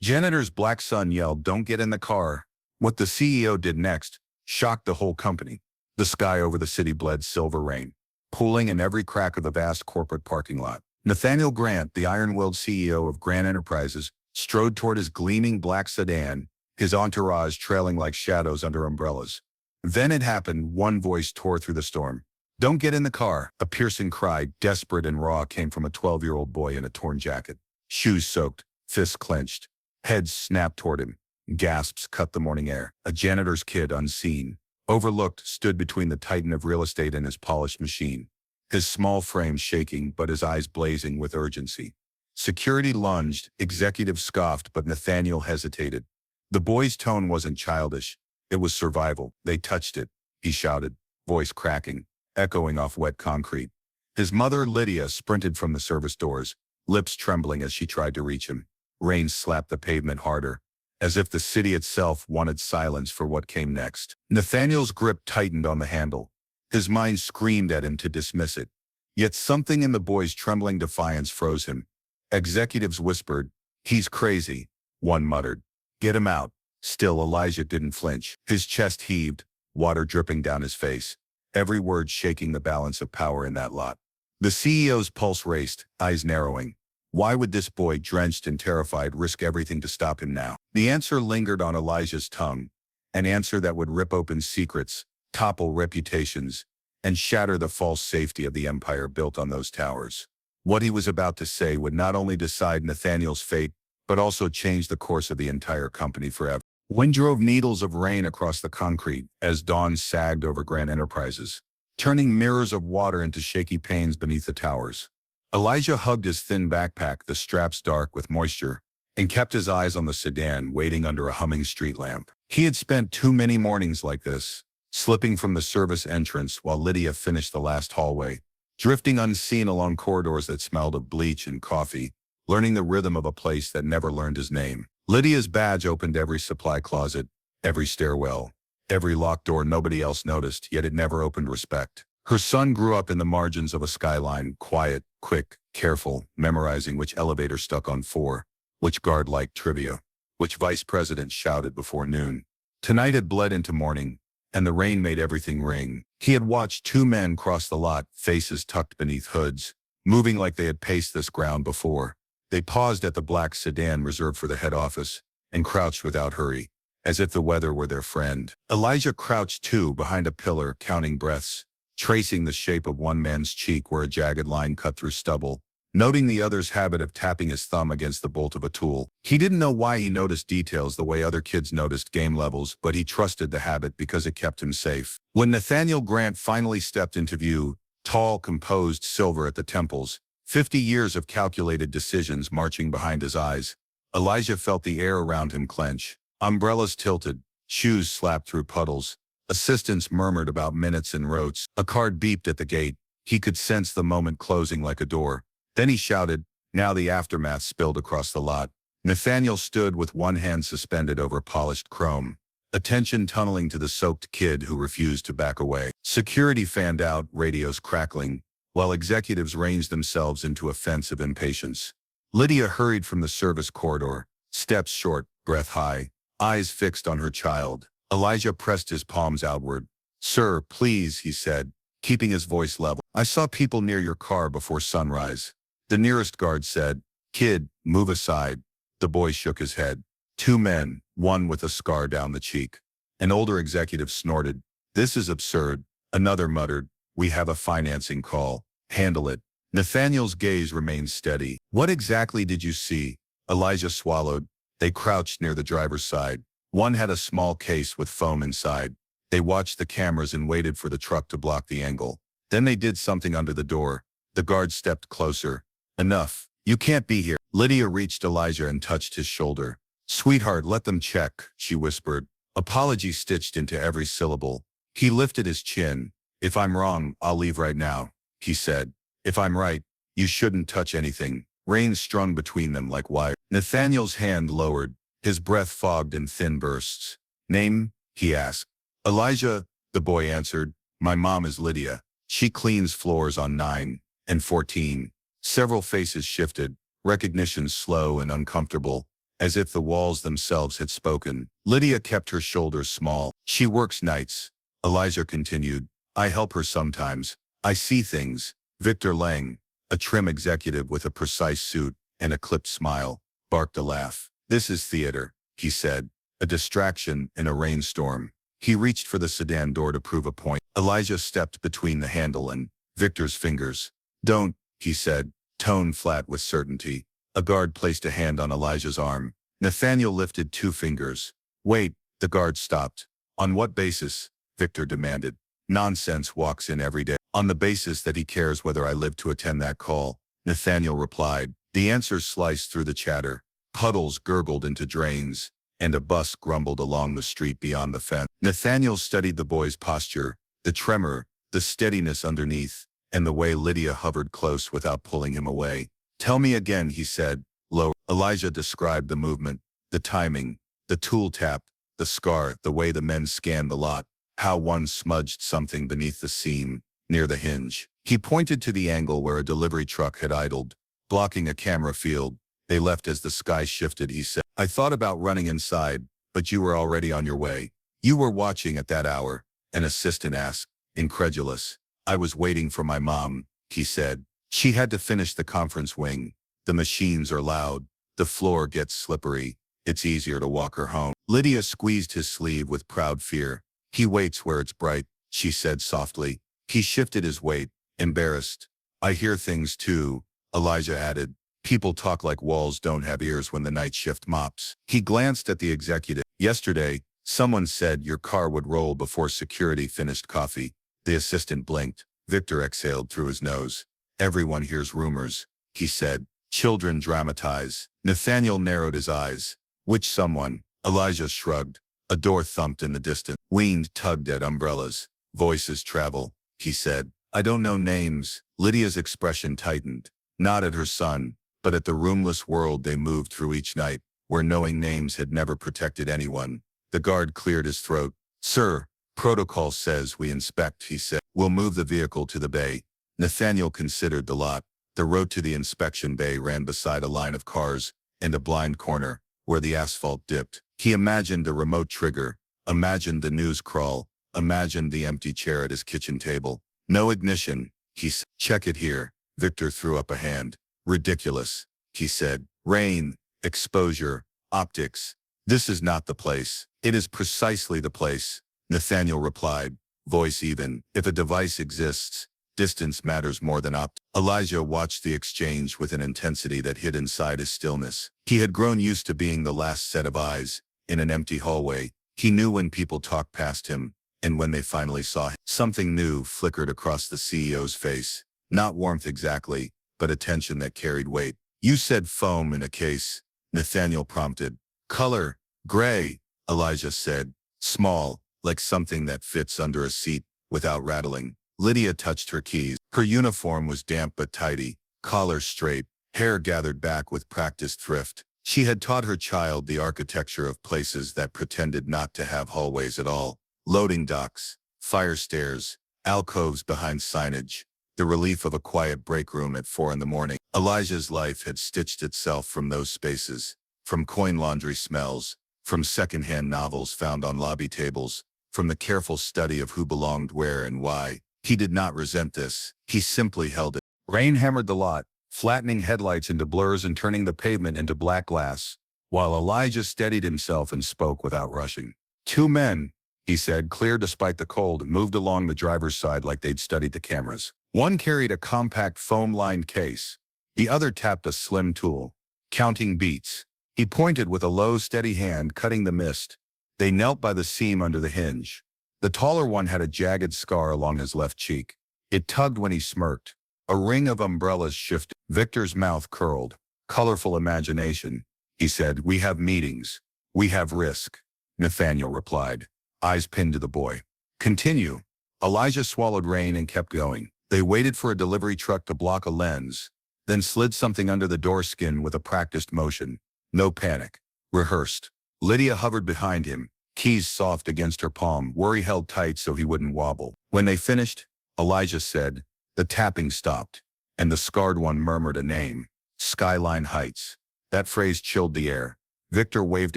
Janitor's black son yelled, "Don't get in the car." What the CEO did next shocked the whole company. The sky over the city bled silver rain, pooling in every crack of the vast corporate parking lot. Nathaniel Grant, the iron-willed CEO of Grant Enterprises, strode toward his gleaming black sedan, his entourage trailing like shadows under umbrellas. Then it happened. One voice tore through the storm. "Don't get in the car." A piercing cry, desperate and raw, came from a 12-year-old boy in a torn jacket. Shoes soaked, fists clenched. Heads snapped toward him. Gasps cut the morning air. A janitor's kid, unseen, overlooked, stood between the titan of real estate and his polished machine. His small frame shaking, but his eyes blazing with urgency. Security lunged, executives scoffed, but Nathaniel hesitated. The boy's tone wasn't childish. It was survival. "They touched it," he shouted, voice cracking, echoing off wet concrete. His mother, Lydia, sprinted from the service doors, lips trembling as she tried to reach him. Rain slapped the pavement harder, as if the city itself wanted silence for what came next. Nathaniel's grip tightened on the handle. His mind screamed at him to dismiss it. Yet something in the boy's trembling defiance froze him. Executives whispered, "He's crazy," one muttered. "Get him out." Still, Elijah didn't flinch. His chest heaved, water dripping down his face, every word shaking the balance of power in that lot. The CEO's pulse raced, eyes narrowing. Why would this boy, drenched and terrified, risk everything to stop him now? The answer lingered on Elijah's tongue, an answer that would rip open secrets, topple reputations, and shatter the false safety of the empire built on those towers. What he was about to say would not only decide Nathaniel's fate, but also change the course of the entire company forever. Wind drove needles of rain across the concrete as dawn sagged over Grant Enterprises, turning mirrors of water into shaky panes beneath the towers. Elijah hugged his thin backpack, the straps dark with moisture, and kept his eyes on the sedan waiting under a humming street lamp. He had spent too many mornings like this, slipping from the service entrance while Lydia finished the last hallway, drifting unseen along corridors that smelled of bleach and coffee, learning the rhythm of a place that never learned his name. Lydia's badge opened every supply closet, every stairwell, every locked door nobody else noticed, yet it never opened respect. Her son grew up in the margins of a skyline, quiet, quick, careful, memorizing which elevator stuck on 4, which guard liked trivia, which vice president shouted before noon. Tonight had bled into morning, and the rain made everything ring. He had watched 2 men cross the lot, faces tucked beneath hoods, moving like they had paced this ground before. They paused at the black sedan reserved for the head office, and crouched without hurry, as if the weather were their friend. Elijah crouched too, behind a pillar, counting breaths, tracing the shape of one man's cheek where a jagged line cut through stubble, noting the other's habit of tapping his thumb against the bolt of a tool. He didn't know why he noticed details the way other kids noticed game levels, but he trusted the habit because it kept him safe. When Nathaniel Grant finally stepped into view, tall, composed, silver at the temples, 50 years of calculated decisions marching behind his eyes, Elijah felt the air around him clench. Umbrellas tilted, shoes slapped through puddles. Assistants murmured about minutes and rotes. A card beeped at the gate. He could sense the moment closing like a door. Then he shouted. Now the aftermath spilled across the lot. Nathaniel stood with one hand suspended over polished chrome, attention tunneling to the soaked kid who refused to back away. Security fanned out, radios crackling, while executives ranged themselves into a fence of impatience. Lydia hurried from the service corridor, steps short, breath high, eyes fixed on her child. Elijah pressed his palms outward. "Sir, please," he said, keeping his voice level. "I saw people near your car before sunrise." The nearest guard said, "Kid, move aside." The boy shook his head. 2 men, one with a scar down the cheek. An older executive snorted. "This is absurd." Another muttered, "We have a financing call. Handle it." Nathaniel's gaze remained steady. "What exactly did you see?" Elijah swallowed. They crouched near the driver's side. One had a small case with foam inside. They watched the cameras and waited for the truck to block the angle. Then they did something under the door. The guard stepped closer. "Enough. You can't be here." Lydia reached Elijah and touched his shoulder. "Sweetheart, let them check," she whispered, apology stitched into every syllable. He lifted his chin. "If I'm wrong, I'll leave right now," he said. "If I'm right, you shouldn't touch anything." Rain strung between them like wire. Nathaniel's hand lowered. His breath fogged in thin bursts. "Name?" he asked. "Elijah," the boy answered. "My mom is Lydia. She cleans floors on 9 and 14. Several faces shifted, recognition slow and uncomfortable. as if the walls themselves had spoken. Lydia kept her shoulders small. She works nights. Elijah continued. I help her sometimes. I see things. Victor Lang, a trim executive with a precise suit and a clipped smile, barked a laugh. This is theater, he said, a distraction in a rainstorm. He reached for the sedan door to prove a point. Elijah stepped between the handle and Victor's fingers. Don't, he said, tone flat with certainty. A guard placed a hand on Elijah's arm. Nathaniel lifted 2 fingers. Wait, the guard stopped. On what basis? Victor demanded. Nonsense walks in every day. On the basis that he cares whether I live to attend that call, Nathaniel replied. The answers sliced through the chatter. Puddles gurgled into drains, and a bus grumbled along the street beyond the fence. Nathaniel studied the boy's posture, the tremor, the steadiness underneath, and the way Lydia hovered close without pulling him away. Tell me again, he said, low. Elijah described the movement, the timing, the tool tap, the scar, the way the men scanned the lot, how one smudged something beneath the seam, near the hinge. He pointed to the angle where a delivery truck had idled, blocking a camera field. They left as the sky shifted, he said. I thought about running inside, but you were already on your way. You were watching at that hour, an assistant asked, incredulous. I was waiting for my mom, he said. She had to finish the conference wing. The machines are loud. The floor gets slippery. It's easier to walk her home. Lydia squeezed his sleeve with proud fear. He waits where it's bright, she said softly. He shifted his weight, embarrassed. I hear things too, Elijah added. People talk like walls don't have ears when the night shift mops. He glanced at the executive. Yesterday, someone said your car would roll before security finished coffee. The assistant blinked. Victor exhaled through his nose. Everyone hears rumors, he said. Children dramatize. Nathaniel narrowed his eyes. Which someone? Elijah shrugged. A door thumped in the distance. Wind tugged at umbrellas. Voices travel, he said. I don't know names. Lydia's expression tightened. Not at her son, but at the roomless world they moved through each night, where knowing names had never protected anyone. The guard cleared his throat. Sir, protocol says we inspect, he said. We'll move the vehicle to the bay. Nathaniel considered the lot. The road to the inspection bay ran beside a line of cars and a blind corner, where the asphalt dipped. He imagined a remote trigger, imagined the news crawl, imagined the empty chair at his kitchen table. No ignition, he said. Check it here. Victor threw up a hand. Ridiculous, he said. Rain, exposure, optics. This is not the place. It is precisely the place, Nathaniel replied, voice even. If a device exists, distance matters more than optics. Elijah watched the exchange with an intensity that hid inside his stillness. He had grown used to being the last set of eyes in an empty hallway. He knew when people talked past him, and when they finally saw him. Something new flickered across the CEO's face. Not warmth exactly, but attention that carried weight. You said foam in a case, Nathaniel prompted. Color, gray, Elijah said. Small, like something that fits under a seat, without rattling. Lydia touched her keys. Her uniform was damp but tidy, collar straight, hair gathered back with practiced thrift. She had taught her child the architecture of places that pretended not to have hallways at all. Loading docks, fire stairs, alcoves behind signage, the relief of a quiet break room at 4 in the morning. Elijah's life had stitched itself from those spaces, from coin laundry smells, from secondhand novels found on lobby tables, from the careful study of who belonged where and why. He did not resent this. He simply held it. Rain hammered the lot, flattening headlights into blurs and turning the pavement into black glass, while Elijah steadied himself and spoke without rushing. 2 men, he said, clear despite the cold, moved along the driver's side like they'd studied the cameras. One carried a compact foam-lined case. The other tapped a slim tool, counting beats. He pointed with a low, steady hand, cutting the mist. They knelt by the seam under the hinge. The taller one had a jagged scar along his left cheek. It tugged when he smirked. A ring of umbrellas shifted. Victor's mouth curled. Colorful imagination, he said. We have meetings. We have risk. Nathaniel replied, eyes pinned to the boy. Continue. Elijah swallowed rain and kept going. They waited for a delivery truck to block a lens, then slid something under the door skin with a practiced motion. No panic. Rehearsed. Lydia hovered behind him, keys soft against her palm, worry held tight so he wouldn't wobble. When they finished, Elijah said, the tapping stopped, and the scarred one murmured a name. Skyline Heights. That phrase chilled the air. Victor waved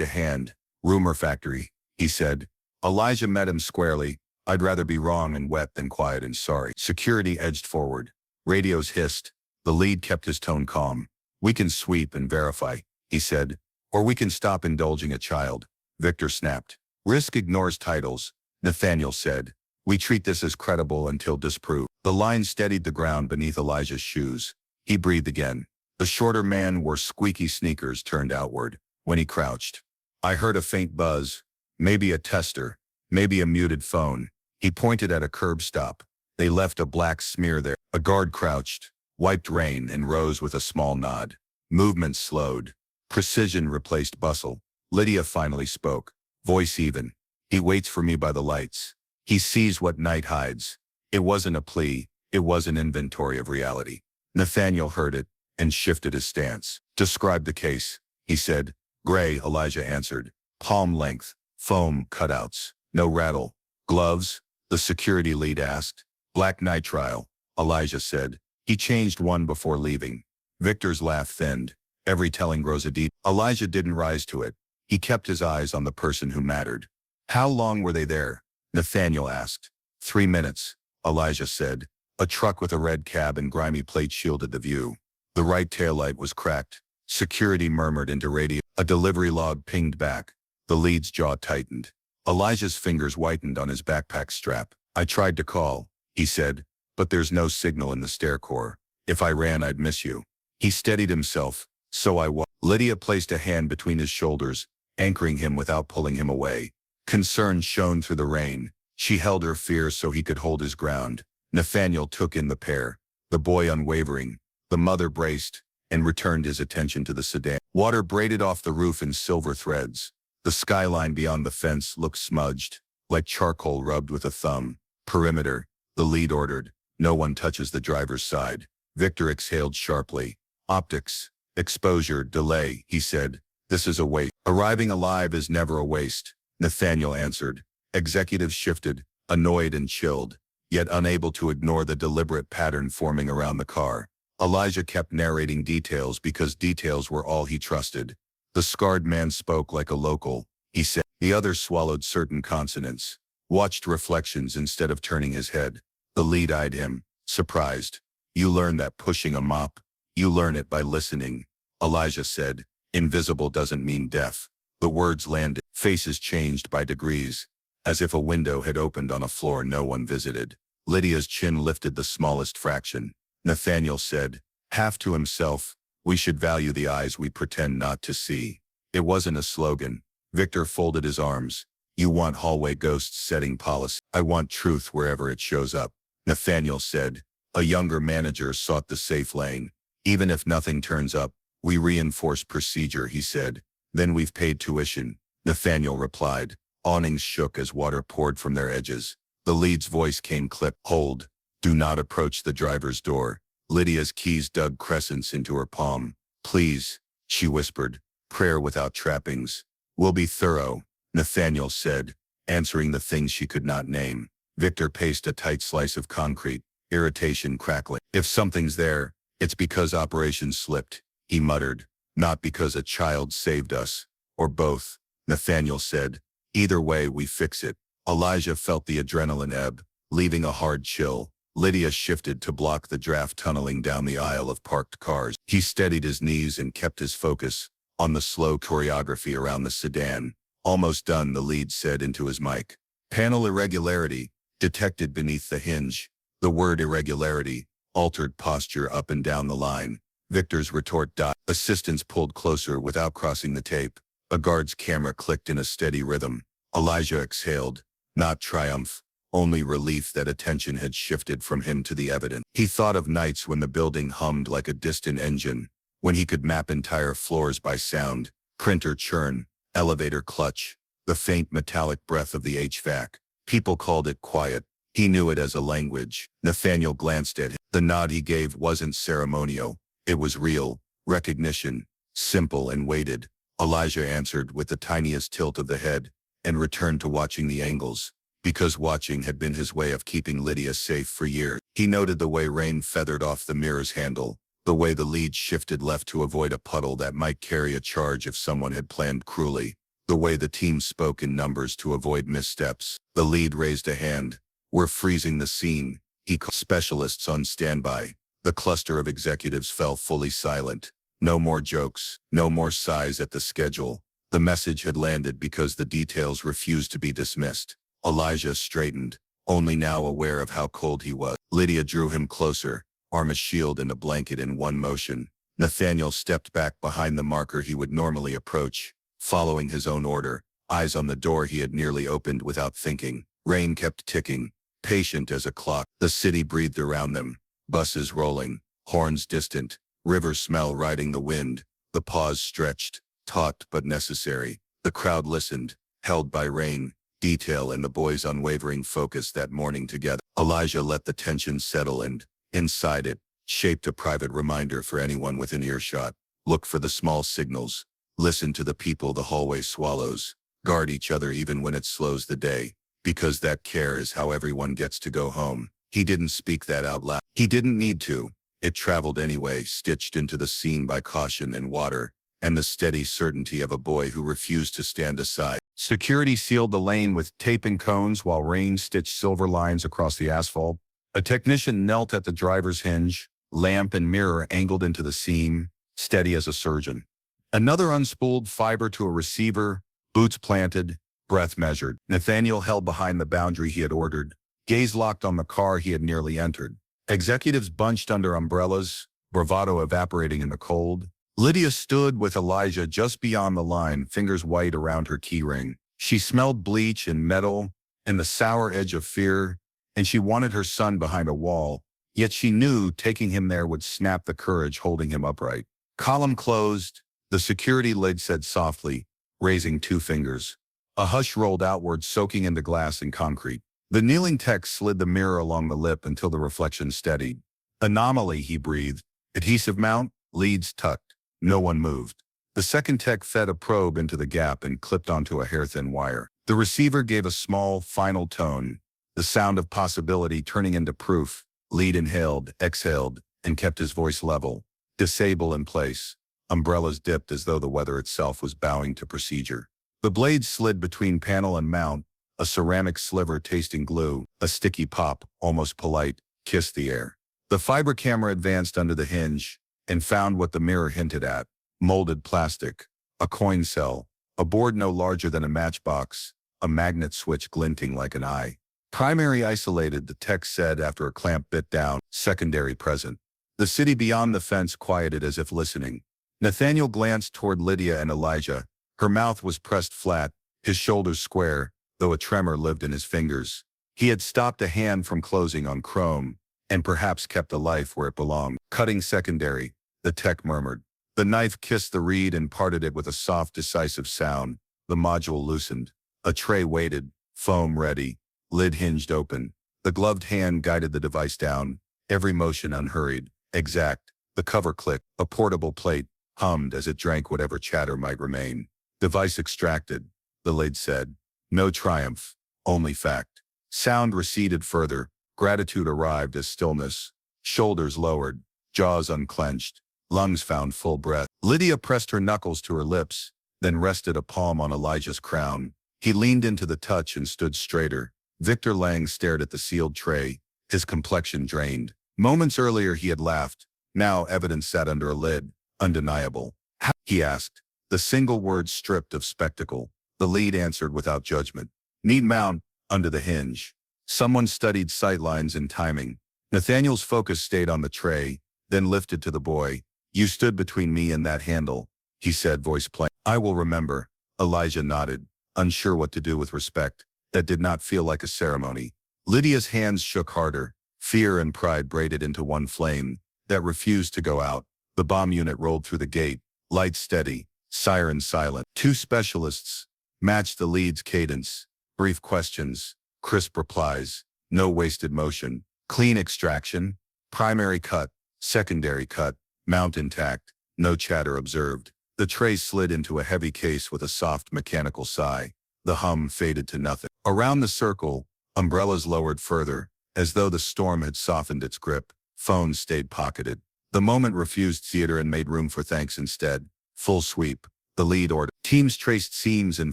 a hand. Rumor factory, he said. Elijah met him squarely. I'd rather be wrong and wet than quiet and sorry. Security edged forward. Radios hissed. The lead kept his tone calm. We can sweep and verify, he said. Or we can stop indulging a child. Victor snapped. Risk ignores titles, Nathaniel said. We treat this as credible until disproved. The line steadied the ground beneath Elijah's shoes. He breathed again. The shorter man wore squeaky sneakers turned outward. When he crouched, I heard a faint buzz. Maybe a tester. Maybe a muted phone. He pointed at a curb stop. They left a black smear there. A guard crouched, wiped rain, and rose with a small nod. Movement slowed. Precision replaced bustle. Lydia finally spoke, voice even. He waits for me by the lights. He sees what night hides. It wasn't a plea. It was an inventory of reality. Nathaniel heard it and shifted his stance. Describe the case, he said. Gray, Elijah answered. Palm length, foam cutouts, no rattle. Gloves? The security lead asked. Black nitrile, Elijah said. He changed one before leaving. Victor's laugh thinned. Every telling grows a deep. Elijah didn't rise to it. He kept his eyes on the person who mattered. How long were they there? Nathaniel asked. 3 minutes, Elijah said. A truck with a red cab and grimy plate shielded the view. The right taillight was cracked. Security murmured into radio. A delivery log pinged back. The lead's jaw tightened. Elijah's fingers whitened on his backpack strap. I tried to call, he said, but there's no signal in the stair core. If I ran, I'd miss you. He steadied himself. So I was. Lydia placed a hand between his shoulders, anchoring him without pulling him away. Concern shone through the rain. She held her fear so he could hold his ground. Nathaniel took in the pair, the boy unwavering. The mother braced and returned his attention to the sedan. Water braided off the roof in silver threads. The skyline beyond the fence looked smudged, like charcoal rubbed with a thumb. Perimeter, the lead ordered. No one touches the driver's side. Victor exhaled sharply. Optics, exposure, delay, he said. This is a waste. Arriving alive is never a waste, Nathaniel answered. Executives shifted, annoyed and chilled, yet unable to ignore the deliberate pattern forming around the car. Elijah kept narrating details because details were all he trusted. The scarred man spoke like a local, he said. The other swallowed certain consonants, watched reflections instead of turning his head. The lead eyed him, surprised. You learn that pushing a mop? You learn it by listening, Elijah said. Invisible doesn't mean deaf. The words landed. Faces changed by degrees, as if a window had opened on a floor no one visited. Lydia's chin lifted the smallest fraction. Nathaniel said, half to himself, we should value the eyes we pretend not to see. It wasn't a slogan. Victor folded his arms. You want hallway ghosts setting policy. I want truth wherever it shows up, Nathaniel said. A younger manager sought the safe lane. Even if nothing turns up, we reinforce procedure, he said. Then we've paid tuition, Nathaniel replied. Awnings shook as water poured from their edges. The lead's voice came clipped. Hold. Do not approach the driver's door. Lydia's keys dug crescents into her palm. Please, she whispered. Prayer without trappings. We'll be thorough, Nathaniel said, answering the things she could not name. Victor paced a tight slice of concrete, irritation crackling. If something's there, it's because operations slipped, he muttered. Not because a child saved us. Or both, Nathaniel said. Either way, we fix it. Elijah felt the adrenaline ebb, leaving a hard chill. Lydia shifted to block the draft tunneling down the aisle of parked cars. He steadied his knees and kept his focus on the slow choreography around the sedan. Almost done, the lead said into his mic. Panel irregularity, detected beneath the hinge. The word irregularity, altered posture up and down the line. Victor's retort died. Assistants pulled closer without crossing the tape. A guard's camera clicked in a steady rhythm. Elijah exhaled, not triumph, only relief that attention had shifted from him to the evidence. He thought of nights when the building hummed like a distant engine, when he could map entire floors by sound, printer churn, elevator clutch, the faint metallic breath of the HVAC. People called it quiet. He knew it as a language. Nathaniel glanced at him. The nod he gave wasn't ceremonial. It was real, recognition, simple and weighted. Elijah answered with the tiniest tilt of the head and returned to watching the angles, because watching had been his way of keeping Lydia safe for years. He noted the way rain feathered off the mirror's handle, The way the lead shifted left to avoid a puddle that might carry a charge if someone had planned cruelly. The way the team spoke in numbers to avoid missteps. The lead raised a hand. "We're freezing the scene." He called specialists on standby. The cluster of executives fell fully silent. No more jokes, no more sighs at the schedule. The message had landed because the details refused to be dismissed. Elijah straightened, only now aware of how cold he was. Lydia drew him closer, arm a shield and a blanket in one motion. Nathaniel stepped back behind the marker he would normally approach, following his own order, eyes on the door he had nearly opened without thinking. Rain kept ticking, patient as a clock. The city breathed around them, buses rolling, horns distant, river smell riding the wind. The pause stretched, taut but necessary. The crowd listened, held by rain, detail and the boys' unwavering focus that morning together. Elijah let the tension settle and, inside it, shaped a private reminder for anyone within earshot. Look for the small signals. Listen to the people the hallway swallows. Guard each other even when it slows the day, because that care is how everyone gets to go home. He didn't speak that out loud. He didn't need to. It traveled anyway, stitched into the scene by caution and water, and the steady certainty of a boy who refused to stand aside. Security sealed the lane with tape and cones while rain stitched silver lines across the asphalt. A technician knelt at the driver's hinge, lamp and mirror angled into the seam, steady as a surgeon. Another unspooled fiber to a receiver, boots planted, breath measured. Nathaniel held behind the boundary he had ordered, gaze locked on the car he had nearly entered. Executives bunched under umbrellas, bravado evaporating in the cold. Lydia stood with Elijah just beyond the line, fingers white around her keyring. She smelled bleach and metal and the sour edge of fear, and she wanted her son behind a wall, yet she knew taking him there would snap the courage holding him upright. Column closed, the security lid said softly, raising 2 fingers. A hush rolled outward, soaking into glass and concrete. The kneeling tech slid the mirror along the lip until the reflection steadied. "Anomaly," he breathed. "Adhesive mount, leads tucked." No one moved. The second tech fed a probe into the gap and clipped onto a hair-thin wire. The receiver gave a small, final tone, the sound of possibility turning into proof. Lead inhaled, exhaled, and kept his voice level. "Disable in place." Umbrellas dipped as though the weather itself was bowing to procedure. The blade slid between panel and mount, a ceramic sliver tasting glue, a sticky pop, almost polite, kissed the air. The fiber camera advanced under the hinge and found what the mirror hinted at: molded plastic, a coin cell, a board no larger than a matchbox, a magnet switch glinting like an eye. "Primary isolated," the tech said after a clamp bit down. "Secondary present." The city beyond the fence quieted as if listening. Nathaniel glanced toward Lydia and Elijah. Her mouth was pressed flat, his shoulders square, though a tremor lived in his fingers. He had stopped a hand from closing on chrome, and perhaps kept a life where it belonged. "Cutting secondary," the tech murmured. The knife kissed the reed and parted it with a soft, decisive sound. The module loosened. A tray waited, foam ready, lid hinged open. The gloved hand guided the device down, every motion unhurried, exact. The cover clicked. A portable plate hummed as it drank whatever chatter might remain. "Device extracted," the lid said. No triumph, only fact. Sound receded further. Gratitude arrived as stillness. Shoulders lowered, jaws unclenched, lungs found full breath. Lydia pressed her knuckles to her lips, then rested a palm on Elijah's crown. He leaned into the touch and stood straighter. Victor Lang stared at the sealed tray, his complexion drained. Moments earlier he had laughed. Now evidence sat under a lid, undeniable. "How?" he asked, the single word stripped of spectacle. The lead answered without judgment. "Neat mount, under the hinge." Someone studied sightlines and timing. Nathaniel's focus stayed on the tray, then lifted to the boy. "You stood between me and that handle," he said, voice plain. "I will remember." Elijah nodded, unsure what to do with respect. That did not feel like a ceremony. Lydia's hands shook harder. Fear and pride braided into one flame that refused to go out. The bomb unit rolled through the gate, lights steady, sirens silent. 2 specialists matched the lead's cadence. Brief questions, crisp replies, no wasted motion. Clean extraction, primary cut, secondary cut, mount intact, no chatter observed. The tray slid into a heavy case with a soft mechanical sigh. The hum faded to nothing. Around the circle, umbrellas lowered further, as though the storm had softened its grip. Phones stayed pocketed. The moment refused theater and made room for thanks instead. Full sweep. The lead order. Teams traced seams in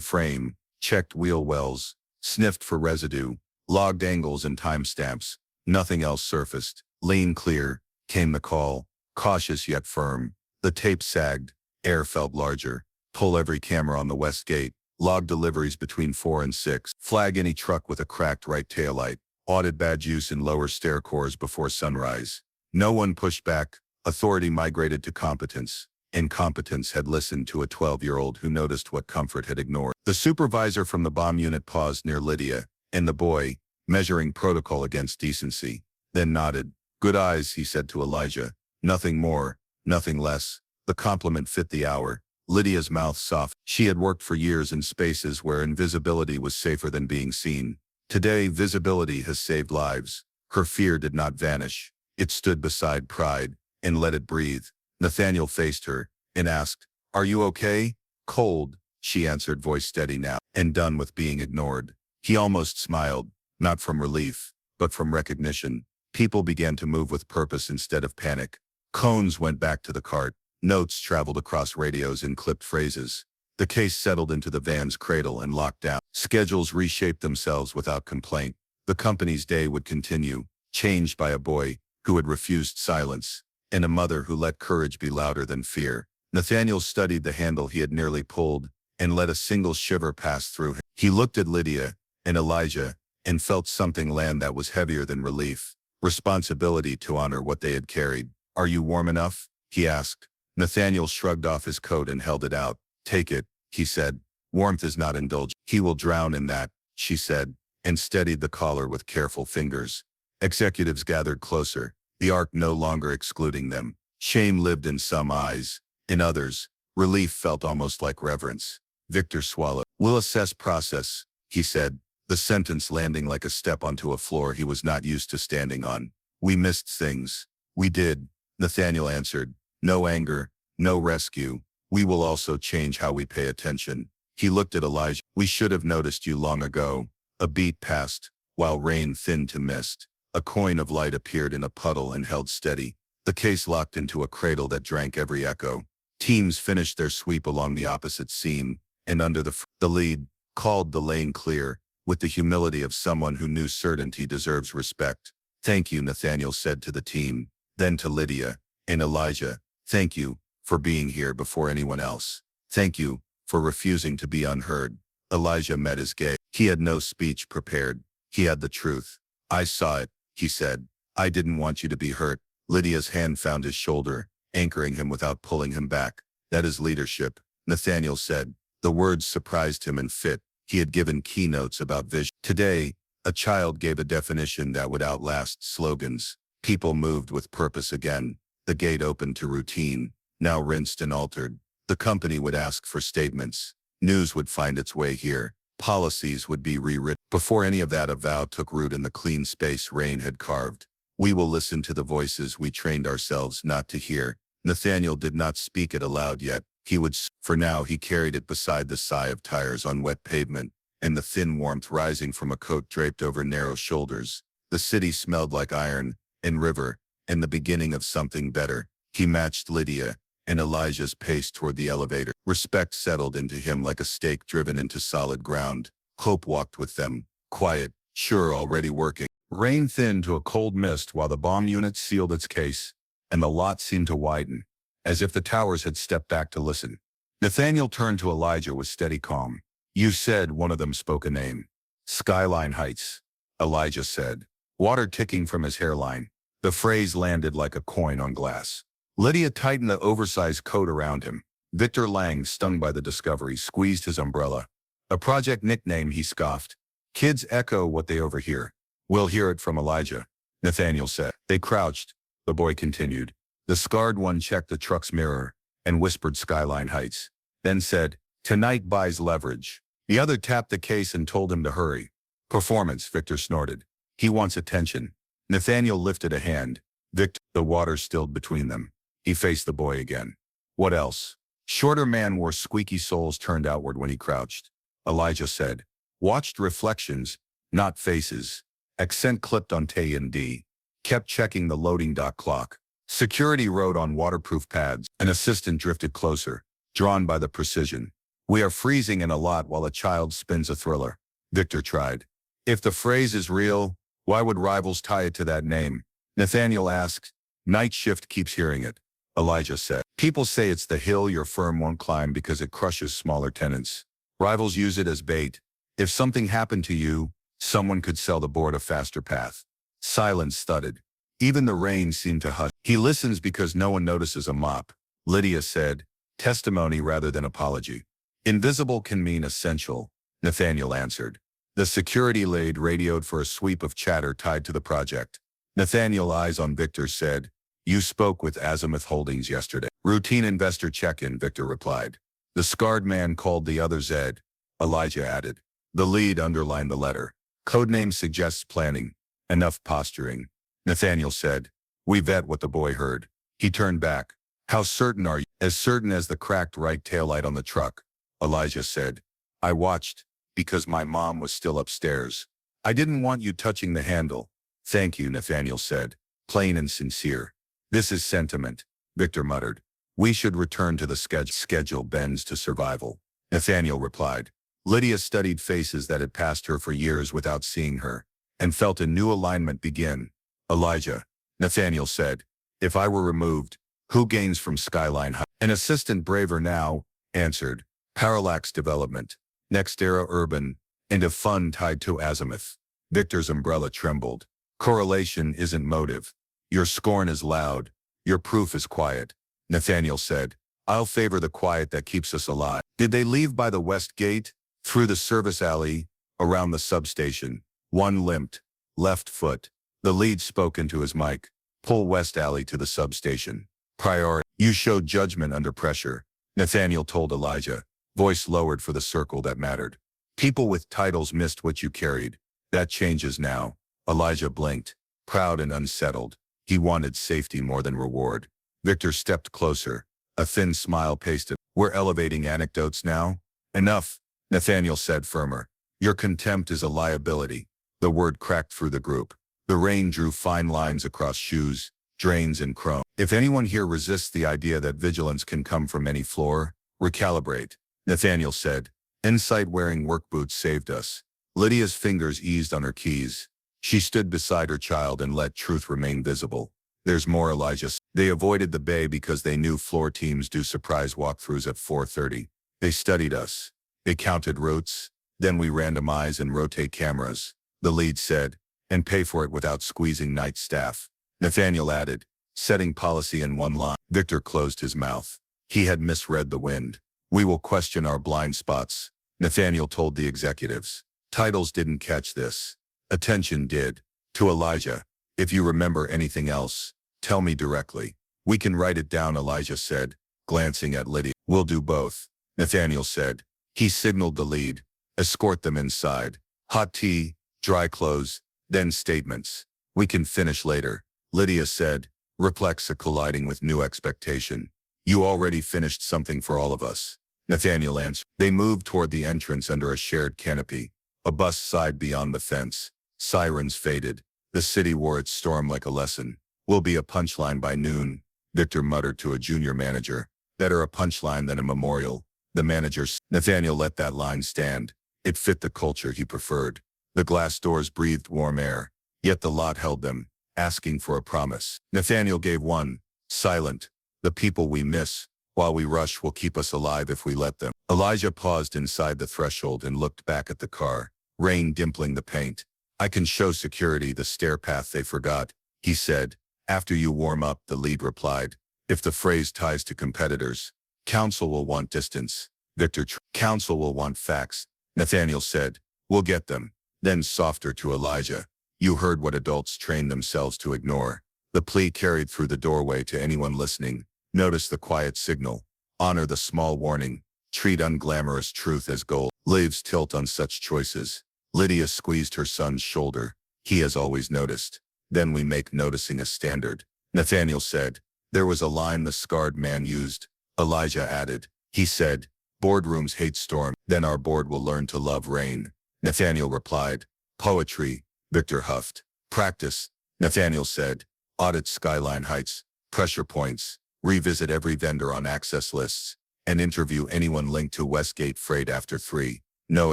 frame, checked wheel wells, sniffed for residue, logged angles and timestamps. Nothing else surfaced. Lane clear, came the call, cautious yet firm. The tape sagged, air felt larger. Pull every camera on the west gate. Log deliveries between 4 and 6. Flag any truck with a cracked right taillight. Audit badge use in lower stair cores before sunrise. No one pushed back. Authority migrated to competence. Incompetence had listened to a 12-year-old who noticed what comfort had ignored. The supervisor from the bomb unit paused near Lydia, and the boy, measuring protocol against decency, then nodded. Good eyes, he said to Elijah. Nothing more, nothing less. The compliment fit the hour. Lydia's mouth soft. She had worked for years in spaces where invisibility was safer than being seen. Today, visibility has saved lives. Her fear did not vanish. It stood beside pride and let it breathe. Nathaniel faced her and asked, "Are you okay?" "Cold," she answered, voice steady now, and done with being ignored. He almost smiled, not from relief, but from recognition. People began to move with purpose instead of panic. Cones went back to the cart. Notes traveled across radios in clipped phrases. The case settled into the van's cradle and locked down. Schedules reshaped themselves without complaint. The company's day would continue, changed by a boy who had refused silence, and a mother who let courage be louder than fear. Nathaniel studied the handle he had nearly pulled and let a single shiver pass through him. He looked at Lydia and Elijah and felt something land that was heavier than relief. Responsibility to honor what they had carried. "Are you warm enough?" he asked. Nathaniel shrugged off his coat and held it out. "Take it," he said. "Warmth is not indulgent." "He will drown in that," she said, and steadied the collar with careful fingers. Executives gathered closer, the arc no longer excluding them. Shame lived in some eyes. In others, relief felt almost like reverence. Victor swallowed. "We'll assess process," he said, the sentence landing like a step onto a floor he was not used to standing on. "We missed things." "We did," Nathaniel answered. "No anger, no rescue. We will also change how we pay attention." He looked at Elijah. "We should have noticed you long ago." A beat passed, while rain thinned to mist. A coin of light appeared in a puddle and held steady. The case locked into a cradle that drank every echo. Teams finished their sweep along the opposite seam, and under the lead, called the lane clear, with the humility of someone who knew certainty deserves respect. "Thank you," Nathaniel said to the team, then to Lydia and Elijah. "Thank you for being here before anyone else. Thank you for refusing to be unheard." Elijah met his gaze. He had no speech prepared. He had the truth. "I saw it," he said. "I didn't want you to be hurt." Lydia's hand found his shoulder, anchoring him without pulling him back. "That is leadership," Nathaniel said. The words surprised him and fit. He had given keynotes about vision. Today, a child gave a definition that would outlast slogans. People moved with purpose again. The gate opened to routine, now rinsed and altered. The company would ask for statements. News would find its way here. Policies would be rewritten. Before any of that, a vow took root in the clean space rain had carved. "We will listen to the voices we trained ourselves not to hear." Nathaniel did not speak it aloud yet. He would, for now he carried it beside the sigh of tires on wet pavement, and the thin warmth rising from a coat draped over narrow shoulders. The city smelled like iron and river, and the beginning of something better. He matched Lydia and Elijah's pace toward the elevator. Respect settled into him like a stake driven into solid ground. Hope walked with them, quiet, sure, already working. Rain thinned to a cold mist while the bomb unit sealed its case, and the lot seemed to widen, as if the towers had stepped back to listen. Nathaniel turned to Elijah with steady calm. "You said," one of them spoke a name. "Skyline Heights," Elijah said, water ticking from his hairline. The phrase landed like a coin on glass. Lydia tightened the oversized coat around him. Victor Lang, stung by the discovery, squeezed his umbrella. "A project nickname," he scoffed. "Kids echo what they overhear." "We'll hear it from Elijah," Nathaniel said. They crouched. The boy continued. The scarred one checked the truck's mirror and whispered Skyline Heights, then said, "Tonight buys leverage." The other tapped the case and told him to hurry. "Performance," Victor snorted. "He wants attention." Nathaniel lifted a hand. Victor, the water stilled between them. He faced the boy again. "What else?" Shorter man wore squeaky soles turned outward when he crouched. Elijah said, "Watched reflections, not faces." Accent clipped on T and D. Kept checking the loading dock clock. Security wrote on waterproof pads. An assistant drifted closer, drawn by the precision. We are freezing in a lot while a child spins a thriller. Victor tried. If the phrase is real, why would rivals tie it to that name? Nathaniel asked. Night shift keeps hearing it. Elijah said. People say it's the hill your firm won't climb because it crushes smaller tenants. Rivals use it as bait. If something happened to you, someone could sell the board a faster path. Silence thudded. Even the rain seemed to hush. He listens because no one notices a mop, Lydia said, testimony rather than apology. Invisible can mean essential, Nathaniel answered. The security lead radioed for a sweep of chatter tied to the project. Nathaniel, eyes on Victor, said, You spoke with Azimuth Holdings yesterday. Routine investor check-in, Victor replied. The scarred man called the other Zed, Elijah added. The lead underlined the letter. Codename suggests planning. Enough posturing. Nathaniel said. We vet what the boy heard. He turned back. How certain are you? As certain as the cracked right taillight on the truck, Elijah said. I watched, because my mom was still upstairs. I didn't want you touching the handle. Thank you, Nathaniel said, plain and sincere. This is sentiment, Victor muttered. We should return to the schedule bends to survival, Nathaniel replied. Lydia studied faces that had passed her for years without seeing her, and felt a new alignment begin. Elijah, Nathaniel said, if I were removed, who gains from Skyline High? An assistant braver now, answered. Parallax development, next era urban, and a fund tied to azimuth. Victor's umbrella trembled. Correlation isn't motive. Your scorn is loud. Your proof is quiet. Nathaniel said, I'll favor the quiet that keeps us alive. Did they leave by the west gate? Through the service alley? Around the substation? One limped. Left foot. The lead spoke into his mic. Pull west alley to the substation. Priority. You showed judgment under pressure, Nathaniel told Elijah, voice lowered for the circle that mattered. People with titles missed what you carried. That changes now. Elijah blinked, proud and unsettled. He wanted safety more than reward. Victor stepped closer, a thin smile pasted. We're elevating anecdotes now? Enough, Nathaniel said firmer. Your contempt is a liability. The word cracked through the group. The rain drew fine lines across shoes, drains and chrome. If anyone here resists the idea that vigilance can come from any floor, recalibrate, Nathaniel said. Insight-wearing work boots saved us. Lydia's fingers eased on her keys. She stood beside her child and let truth remain visible. There's more, Elijah. They avoided the bay because they knew floor teams do surprise walkthroughs at 4:30. They studied us. They counted routes. Then we randomize and rotate cameras, the lead said, and pay for it without squeezing night staff. Nathaniel added, setting policy in one line. Victor closed his mouth. He had misread the wind. We will question our blind spots, Nathaniel told the executives. Titles didn't catch this. Attention did. To Elijah, if you remember anything else, tell me directly. We can write it down, Elijah said, glancing at Lydia. We'll do both, Nathaniel said. He signaled the lead. Escort them inside. Hot tea, dry clothes, then statements. We can finish later, Lydia said, reflexa colliding with new expectation. You already finished something for all of us, Nathaniel answered. They moved toward the entrance under a shared canopy. A bus sighed beyond the fence. Sirens faded. The city wore its storm like a lesson. We'll be a punchline by noon, Victor muttered to a junior manager. Better a punchline than a memorial. The manager. Nathaniel let that line stand. It fit the culture he preferred. The glass doors breathed warm air, yet the lot held them, asking for a promise. Nathaniel gave one, silent. The people we miss, while we rush, will keep us alive if we let them. Elijah paused inside the threshold and looked back at the car, rain dimpling the paint. I can show security the stair path they forgot, he said. After you warm up, the lead replied. If the phrase ties to competitors, council will want distance. Victor, council will want facts, Nathaniel said. We'll get them. Then softer to Elijah. You heard what adults train themselves to ignore. The plea carried through the doorway to anyone listening. Notice the quiet signal. Honor the small warning. Treat unglamorous truth as gold. Lives tilt on such choices. Lydia squeezed her son's shoulder. He has always noticed. Then we make noticing a standard. Nathaniel said. There was a line the scarred man used. Elijah added. He said, boardrooms hate storm. Then our board will learn to love rain. Nathaniel replied. Poetry, Victor huffed. Practice, Nathaniel said. Audit Skyline Heights. pressure points, revisit every vendor on access lists, and interview anyone linked to Westgate Freight after 3. No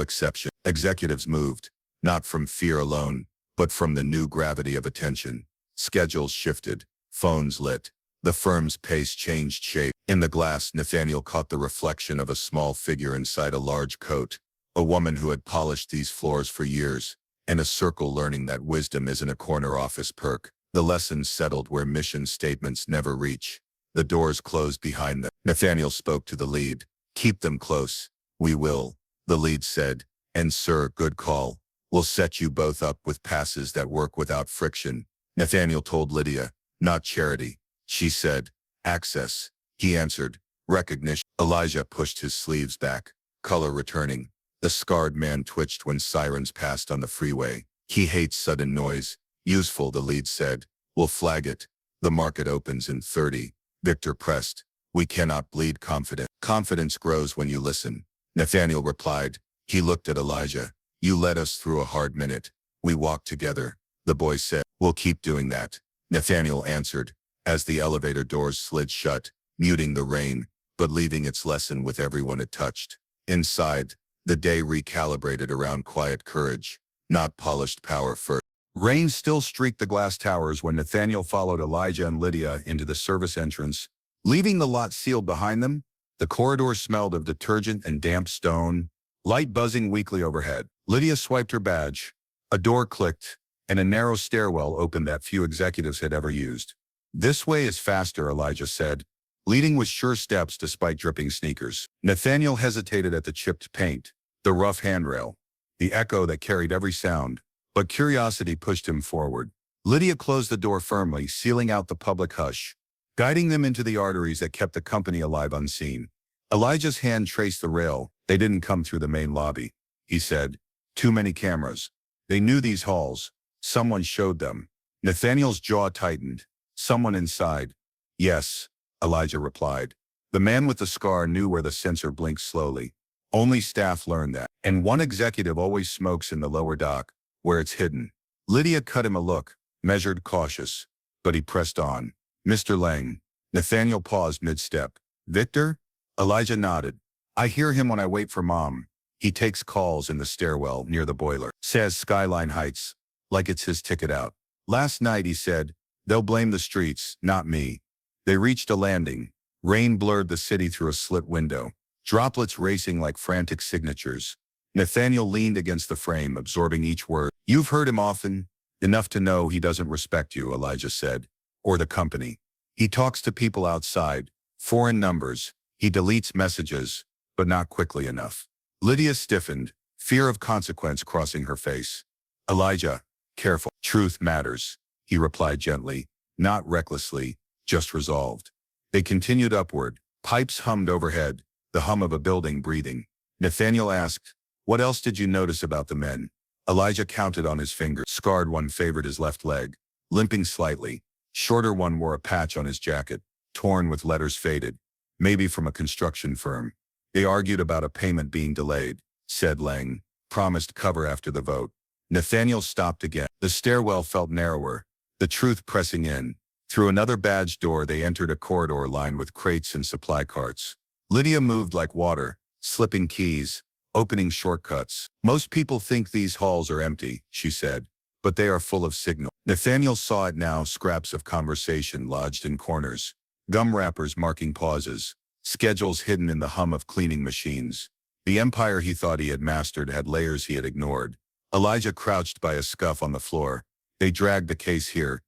exception. Executives moved, not from fear alone, but from the new gravity of attention. Schedules shifted, phones lit. The firm's pace changed shape. In the glass, Nathaniel caught the reflection of a small figure inside a large coat, a woman who had polished these floors for years, and a circle learning that wisdom isn't a corner office perk. The lessons settled where mission statements never reach. The doors closed behind them. Nathaniel spoke to the lead. Keep them close. We will, the lead said. And sir, good call. We'll set you both up with passes that work without friction. Nathaniel told Lydia, not charity. She said, access. He answered, recognition. Elijah pushed his sleeves back, color returning. The scarred man twitched when sirens passed on the freeway. He hates sudden noise. Useful, the lead said. We'll flag it. The market opens in 30. Victor pressed. We cannot bleed confidence. Confidence grows when you listen. Nathaniel replied. He looked at Elijah. You led us through a hard minute. We walked together. The boy said, we'll keep doing that. Nathaniel answered, as the elevator doors slid shut, muting the rain, but leaving its lesson with everyone it touched. Inside, the day recalibrated around quiet courage, not polished power first. Rain still streaked the glass towers when Nathaniel followed Elijah and Lydia into the service entrance. Leaving the lot sealed behind them, the corridor smelled of detergent and damp stone, light buzzing weakly overhead. Lydia swiped her badge. A door clicked, and a narrow stairwell opened that few executives had ever used. This way is faster, Elijah said, leading with sure steps despite dripping sneakers. Nathaniel hesitated at the chipped paint, the rough handrail, the echo that carried every sound, but curiosity pushed him forward. Lydia closed the door firmly, sealing out the public hush, guiding them into the arteries that kept the company alive unseen. Elijah's hand traced the rail. They didn't come through the main lobby, he said. Too many cameras. They knew these halls. Someone showed them. Nathaniel's jaw tightened. Someone inside. Yes, Elijah replied. The man with the scar knew where the sensor blinked slowly. Only staff learned that. And one executive always smokes in the lower dock, where it's hidden. Lydia cut him a look, measured, cautious. But he pressed on. Mr. Lang. Nathaniel paused mid-step. Victor? Elijah nodded. I hear him when I wait for Mom. He takes calls in the stairwell near the boiler. Says Skyline Heights. Like it's his ticket out. Last night he said, they'll blame the streets, not me. They reached a landing. Rain blurred the city through a slit window, droplets racing like frantic signatures. Nathaniel leaned against the frame, absorbing each word. You've heard him often, enough to know he doesn't respect you, Elijah said, or the company. He talks to people outside, foreign numbers. He deletes messages, but not quickly enough. Lydia stiffened, fear of consequence crossing her face. Elijah, careful. Truth matters, he replied gently, not recklessly, just resolved. They continued upward. Pipes hummed overhead, the hum of a building breathing. Nathaniel asked, what else did you notice about the men? Elijah counted on his fingers. Scarred one favored his left leg, limping slightly. Shorter one wore a patch on his jacket, torn with letters faded, maybe from a construction firm. They argued about a payment being delayed, said Lang, promised cover after the vote. Nathaniel stopped again. The stairwell felt narrower, the truth pressing in. Through another badge door they entered a corridor lined with crates and supply carts. Lydia moved like water, slipping keys, opening shortcuts. Most people think these halls are empty, she said, but they are full of signal. Nathaniel saw it now, scraps of conversation lodged in corners, gum wrappers marking pauses, schedules hidden in the hum of cleaning machines. The empire he thought he had mastered had layers he had ignored. Elijah crouched by a scuff on the floor. They dragged the case here.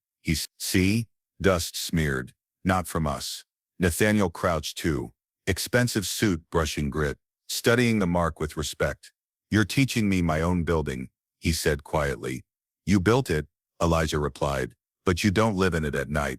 See? Dust smeared. Not from us. Nathaniel crouched too. Expensive suit brushing grit, studying the mark with respect. You're teaching me my own building, he said quietly. You built it, Elijah replied, but you don't live in it at night.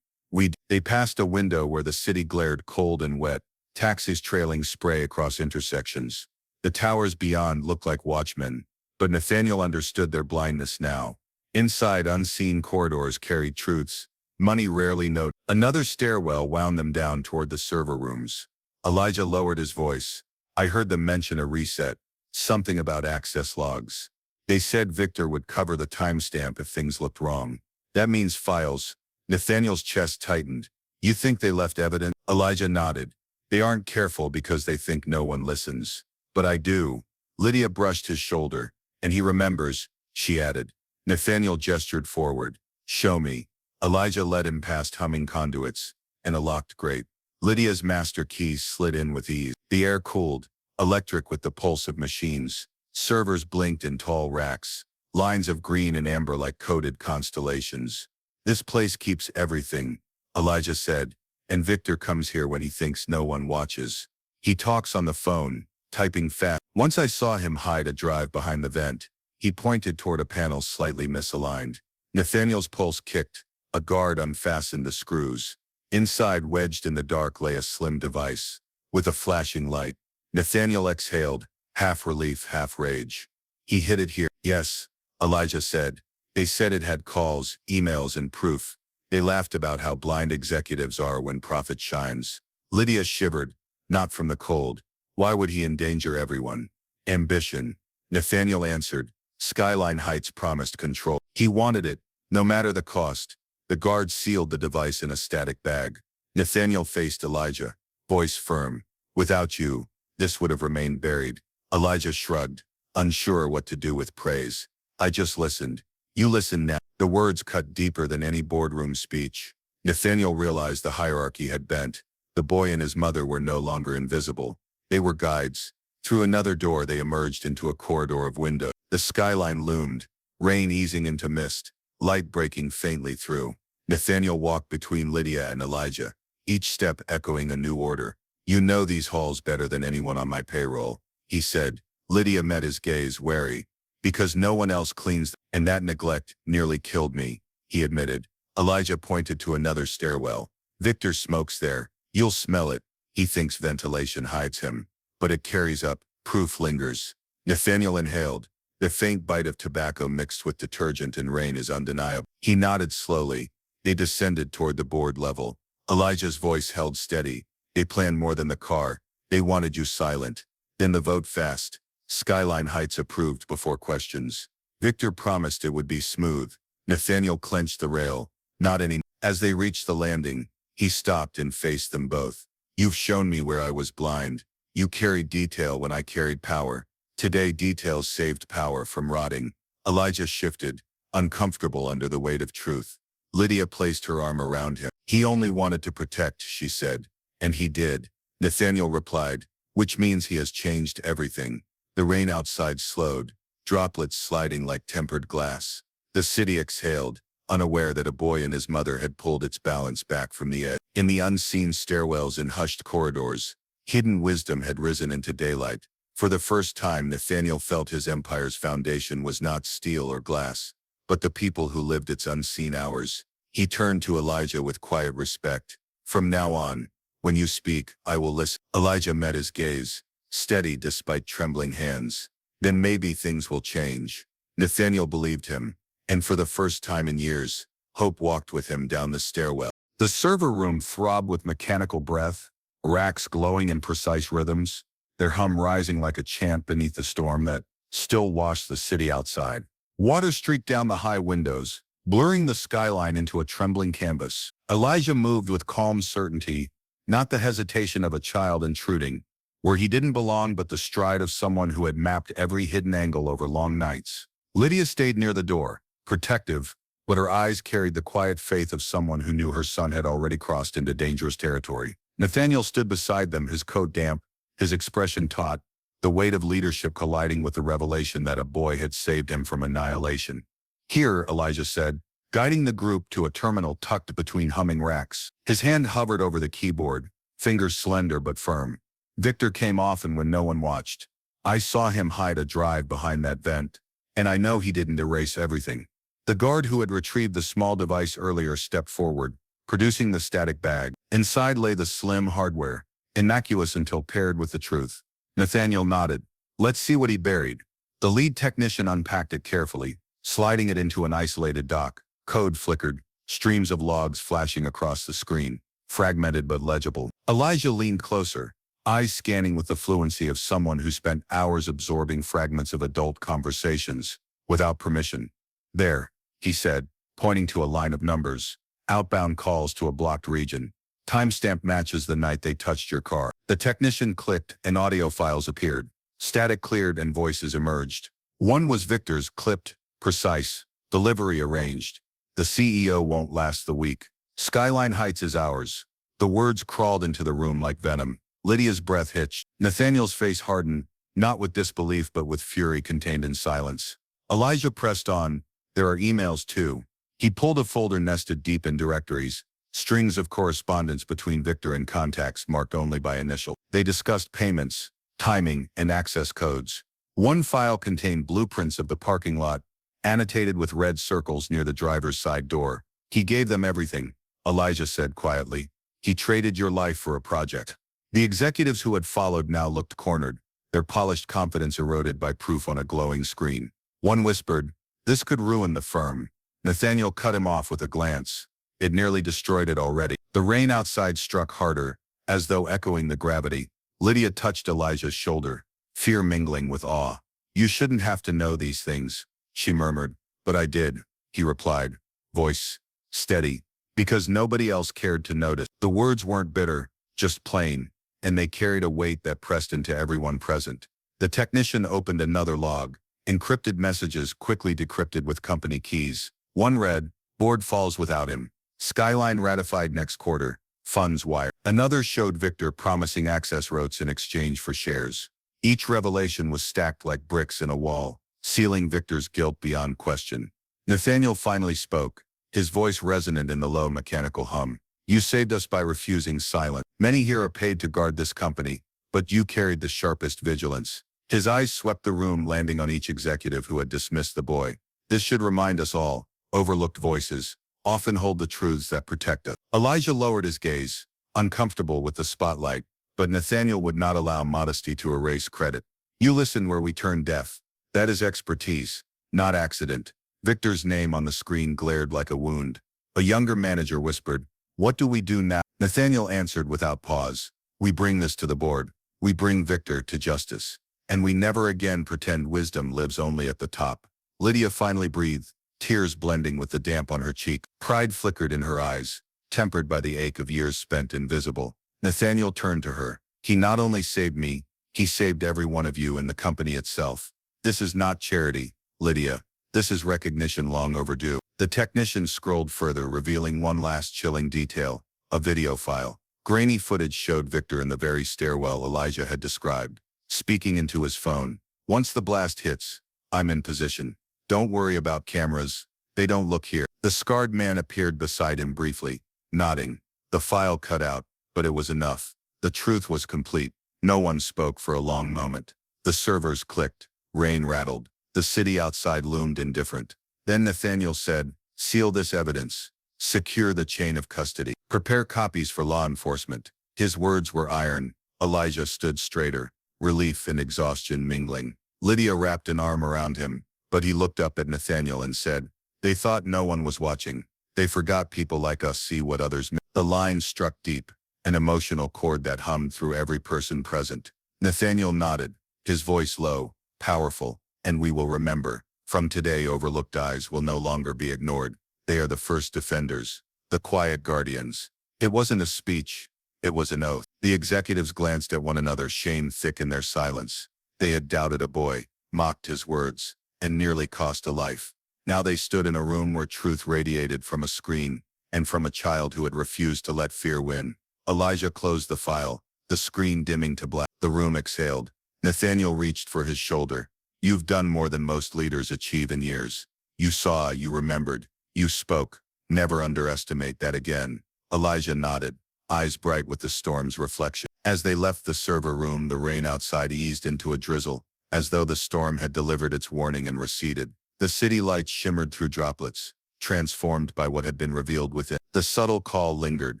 They passed a window where the city glared cold and wet, taxis trailing spray across intersections. The towers beyond looked like watchmen, but Nathaniel understood their blindness now. Inside, unseen corridors carried truths, money rarely noted. Another stairwell wound them down toward the server rooms. Elijah lowered his voice. I heard them mention a reset, something about access logs. They said Victor would cover the timestamp if things looked wrong. That means files. Nathaniel's chest tightened. You think they left evidence? Elijah nodded. They aren't careful because they think no one listens. But I do. Lydia brushed his shoulder. And he remembers, she added. Nathaniel gestured forward. Show me. Elijah led him past humming conduits and a locked grate. Lydia's master keys slid in with ease. The air cooled, electric with the pulse of machines. Servers blinked in tall racks, lines of green and amber like coded constellations. This place keeps everything, Elijah said, and Victor comes here when he thinks no one watches. He talks on the phone, typing fast. Once I saw him hide a drive behind the vent. He pointed toward a panel slightly misaligned. Nathaniel's pulse kicked. A guard unfastened the screws. Inside, wedged in the dark, lay a slim device with a flashing light. Nathaniel exhaled, half relief, half rage. He hid it here. Yes, Elijah said. They said it had calls, emails, and proof. They laughed about how blind executives are when profit shines. Lydia shivered, not from the cold. Why would he endanger everyone? Ambition. Nathaniel answered. Skyline Heights promised control. He wanted it, no matter the cost. The guard sealed the device in a static bag. Nathaniel faced Elijah, voice firm. Without you, this would have remained buried. Elijah shrugged, unsure what to do with praise. I just listened. You listen now. The words cut deeper than any boardroom speech. Nathaniel realized the hierarchy had bent. The boy and his mother were no longer invisible. They were guides. Through another door they emerged into a corridor of windows. The skyline loomed, rain easing into mist, light breaking faintly through. Nathaniel walked between Lydia and Elijah, each step echoing a new order. You know these halls better than anyone on my payroll, he said. Lydia met his gaze, wary. Because no one else cleans them. And that neglect nearly killed me, he admitted. Elijah pointed to another stairwell. Victor smokes there. You'll smell it. He thinks ventilation hides him. But it carries up. Proof lingers. Nathaniel inhaled. The faint bite of tobacco mixed with detergent and rain is undeniable. He nodded slowly. They descended toward the board level. Elijah's voice held steady. They planned more than the car. They wanted you silent. Then the vote fast. Skyline Heights approved before questions. Victor promised it would be smooth. Nathaniel clenched the rail. Not any. As they reached the landing, he stopped and faced them both. You've shown me where I was blind. You carried detail when I carried power. Today details saved power from rotting. Elijah shifted, uncomfortable under the weight of truth. Lydia placed her arm around him. He only wanted to protect, she said. And he did. Nathaniel replied, which means he has changed everything. The rain outside slowed, droplets sliding like tempered glass. The city exhaled, unaware that a boy and his mother had pulled its balance back from the edge. In the unseen stairwells and hushed corridors, hidden wisdom had risen into daylight. For the first time, Nathaniel felt his empire's foundation was not steel or glass, but the people who lived its unseen hours. He turned to Elijah with quiet respect. From now on, when you speak, I will listen. Elijah met his gaze, steady despite trembling hands. Then maybe things will change. Nathaniel believed him, and for the first time in years, hope walked with him down the stairwell. The server room throbbed with mechanical breath, racks glowing in precise rhythms, their hum rising like a chant beneath the storm that still washed the city outside. Water streaked down the high windows, blurring the skyline into a trembling canvas. Elijah moved with calm certainty, not the hesitation of a child intruding, where he didn't belong but the stride of someone who had mapped every hidden angle over long nights. Lydia stayed near the door, protective, but her eyes carried the quiet faith of someone who knew her son had already crossed into dangerous territory. Nathaniel stood beside them, his coat damp, his expression taut, the weight of leadership colliding with the revelation that a boy had saved him from annihilation. Here, Elijah said, guiding the group to a terminal tucked between humming racks. His hand hovered over the keyboard, fingers slender but firm. Victor came often when no one watched. I saw him hide a drive behind that vent, and I know he didn't erase everything. The guard who had retrieved the small device earlier stepped forward, producing the static bag. Inside lay the slim hardware, innocuous until paired with the truth. Nathaniel nodded. Let's see what he buried. The lead technician unpacked it carefully, sliding it into an isolated dock. Code flickered, streams of logs flashing across the screen, fragmented but legible. Elijah leaned closer, eyes scanning with the fluency of someone who spent hours absorbing fragments of adult conversations, without permission. There, he said, pointing to a line of numbers, outbound calls to a blocked region. Timestamp matches the night they touched your car. The technician clicked and audio files appeared. Static cleared and voices emerged. One was Victor's, clipped, precise, delivery arranged. The CEO won't last the week. Skyline Heights is ours. The words crawled into the room like venom. Lydia's breath hitched. Nathaniel's face hardened, not with disbelief but with fury contained in silence. Elijah pressed on. There are emails too. He pulled a folder nested deep in directories, strings of correspondence between Victor and contacts marked only by initial. They discussed payments, timing, and access codes. One file contained blueprints of the parking lot, annotated with red circles near the driver's side door. He gave them everything, Elijah said quietly. He traded your life for a project. The executives who had followed now looked cornered, their polished confidence eroded by proof on a glowing screen. One whispered, "This could ruin the firm." Nathaniel cut him off with a glance. It nearly destroyed it already. The rain outside struck harder, as though echoing the gravity. Lydia touched Elijah's shoulder, fear mingling with awe. "You shouldn't have to know these things," she murmured. "But I did," he replied, voice steady, because nobody else cared to notice. The words weren't bitter, just plain, and they carried a weight that pressed into everyone present. The technician opened another log, encrypted messages quickly decrypted with company keys. One read, "Board falls without him. Skyline ratified next quarter. Funds wired." Another showed Victor promising access routes in exchange for shares. Each revelation was stacked like bricks in a wall, sealing Victor's guilt beyond question. Nathaniel finally spoke, his voice resonant in the low mechanical hum. "You saved us by refusing silence. Many here are paid to guard this company, but you carried the sharpest vigilance." His eyes swept the room, landing on each executive who had dismissed the boy. "This should remind us all, overlooked voices often hold the truths that protect us." Elijah lowered his gaze, uncomfortable with the spotlight, but Nathaniel would not allow modesty to erase credit. "You listen where we turn deaf. That is expertise, not accident." Victor's name on the screen glared like a wound. A younger manager whispered, "What do we do now?" Nathaniel answered without pause, "We bring this to the board. We bring Victor to justice. And we never again pretend wisdom lives only at the top." Lydia finally breathed, tears blending with the damp on her cheek. Pride flickered in her eyes, tempered by the ache of years spent invisible. Nathaniel turned to her. "He not only saved me, he saved every one of you and the company itself. This is not charity, Lydia. This is recognition long overdue." The technician scrolled further, revealing one last chilling detail, a video file. Grainy footage showed Victor in the very stairwell Elijah had described, speaking into his phone. "Once the blast hits, I'm in position. Don't worry about cameras. They don't look here." The scarred man appeared beside him briefly, nodding. The file cut out, but it was enough. The truth was complete. No one spoke for a long moment. The servers clicked. Rain rattled. The city outside loomed indifferent. Then Nathaniel said, "Seal this evidence. Secure the chain of custody. Prepare copies for law enforcement." His words were iron. Elijah stood straighter, relief and exhaustion mingling. Lydia wrapped an arm around him, but he looked up at Nathaniel and said, "They thought no one was watching. They forgot people like us see what others miss." The line struck deep, an emotional chord that hummed through every person present. Nathaniel nodded, his voice low, powerful, "And we will remember. From today, overlooked eyes will no longer be ignored. They are the first defenders, the quiet guardians." It wasn't a speech. It was an oath. The executives glanced at one another, shame thick in their silence. They had doubted a boy, mocked his words, and nearly cost a life. Now they stood in a room where truth radiated from a screen, and from a child who had refused to let fear win. Elijah closed the file, the screen dimming to black. The room exhaled. Nathaniel reached for his shoulder. "You've done more than most leaders achieve in years. You saw, you remembered, you spoke. Never underestimate that again." Elijah nodded, eyes bright with the storm's reflection. As they left the server room, the rain outside eased into a drizzle, as though the storm had delivered its warning and receded. The city lights shimmered through droplets, transformed by what had been revealed within. The subtle call lingered,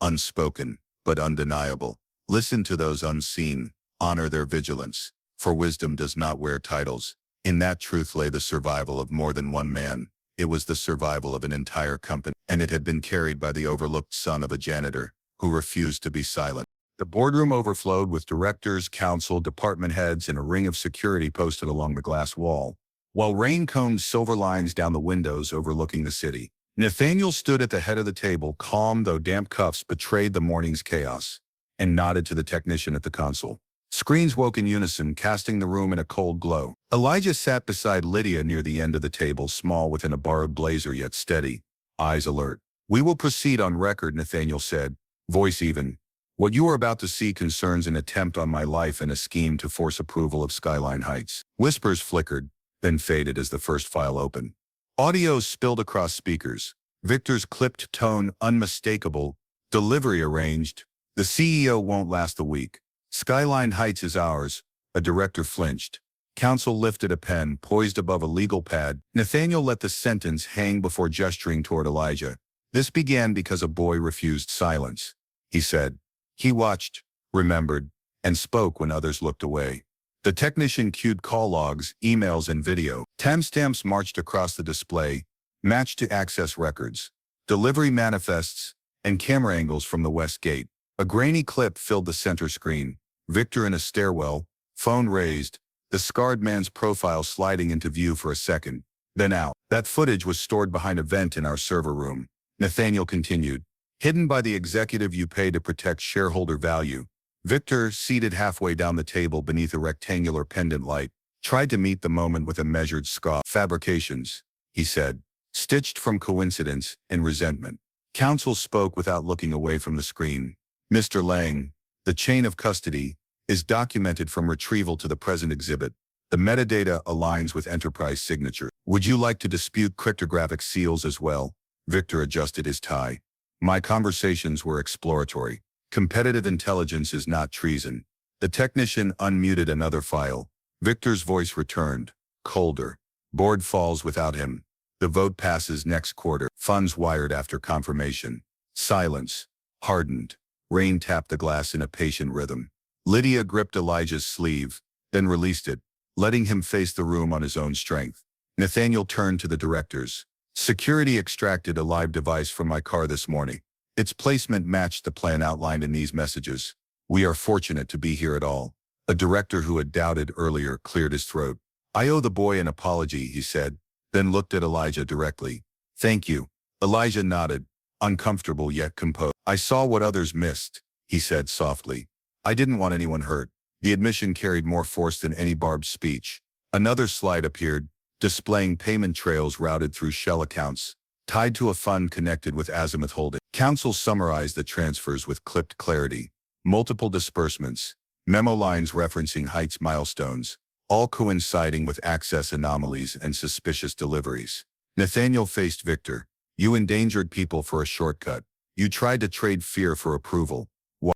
unspoken, but undeniable. "Listen to those unseen, honor their vigilance, for wisdom does not wear titles." In that truth lay the survival of more than one man. It was the survival of an entire company, and it had been carried by the overlooked son of a janitor, who refused to be silent. The boardroom overflowed with directors, council, department heads, and a ring of security posted along the glass wall, while rain combed silver lines down the windows overlooking the city. Nathaniel stood at the head of the table, calm though damp cuffs betrayed the morning's chaos, and nodded to the technician at the console. Screens woke in unison, casting the room in a cold glow. Elijah sat beside Lydia near the end of the table, small within a borrowed blazer yet steady, eyes alert. "We will proceed on record," Nathaniel said, voice even. "What you are about to see concerns an attempt on my life and a scheme to force approval of Skyline Heights." Whispers flickered, then faded as the first file opened. Audio spilled across speakers. Victor's clipped tone unmistakable, delivery arranged. "The CEO won't last a week. Skyline Heights is ours." A director flinched. Counsel lifted a pen, poised above a legal pad. Nathaniel let the sentence hang before gesturing toward Elijah. "This began because a boy refused silence," he said. "He watched, remembered, and spoke when others looked away." The technician cued call logs, emails, and video. Timestamps marched across the display, matched to access records, delivery manifests, and camera angles from the west gate. A grainy clip filled the center screen. Victor in a stairwell, phone raised, the scarred man's profile sliding into view for a second, then out. "That footage was stored behind a vent in our server room," Nathaniel continued. "Hidden by the executive you pay to protect shareholder value." Victor, seated halfway down the table beneath a rectangular pendant light, tried to meet the moment with a measured scoff. "Fabrications," he said, stitched from coincidence and resentment. Counsel spoke without looking away from the screen. "Mr. Lang, the chain of custody is documented from retrieval to the present exhibit. The metadata aligns with enterprise signature. Would you like to dispute cryptographic seals as well?" Victor adjusted his tie. "My conversations were exploratory. Competitive intelligence is not treason." The technician unmuted another file. Victor's voice returned, colder. "Board falls without him. The vote passes next quarter. Funds wired after confirmation." Silence. Hardened. Rain tapped the glass in a patient rhythm. Lydia gripped Elijah's sleeve, then released it, letting him face the room on his own strength. Nathaniel turned to the directors. "Security extracted a live device from my car this morning. Its placement matched the plan outlined in these messages. We are fortunate to be here at all." A director who had doubted earlier cleared his throat. "I owe the boy an apology," he said, then looked at Elijah directly. "Thank you." Elijah nodded, uncomfortable yet composed. "I saw what others missed," he said softly. "I didn't want anyone hurt." The admission carried more force than any barbed speech. Another slide appeared, displaying payment trails routed through shell accounts, tied to a fund connected with Azimuth Holding. Counsel summarized the transfers with clipped clarity. Multiple disbursements, memo lines referencing Heights milestones, all coinciding with access anomalies and suspicious deliveries. Nathaniel faced Victor. "You endangered people for a shortcut. You tried to trade fear for approval."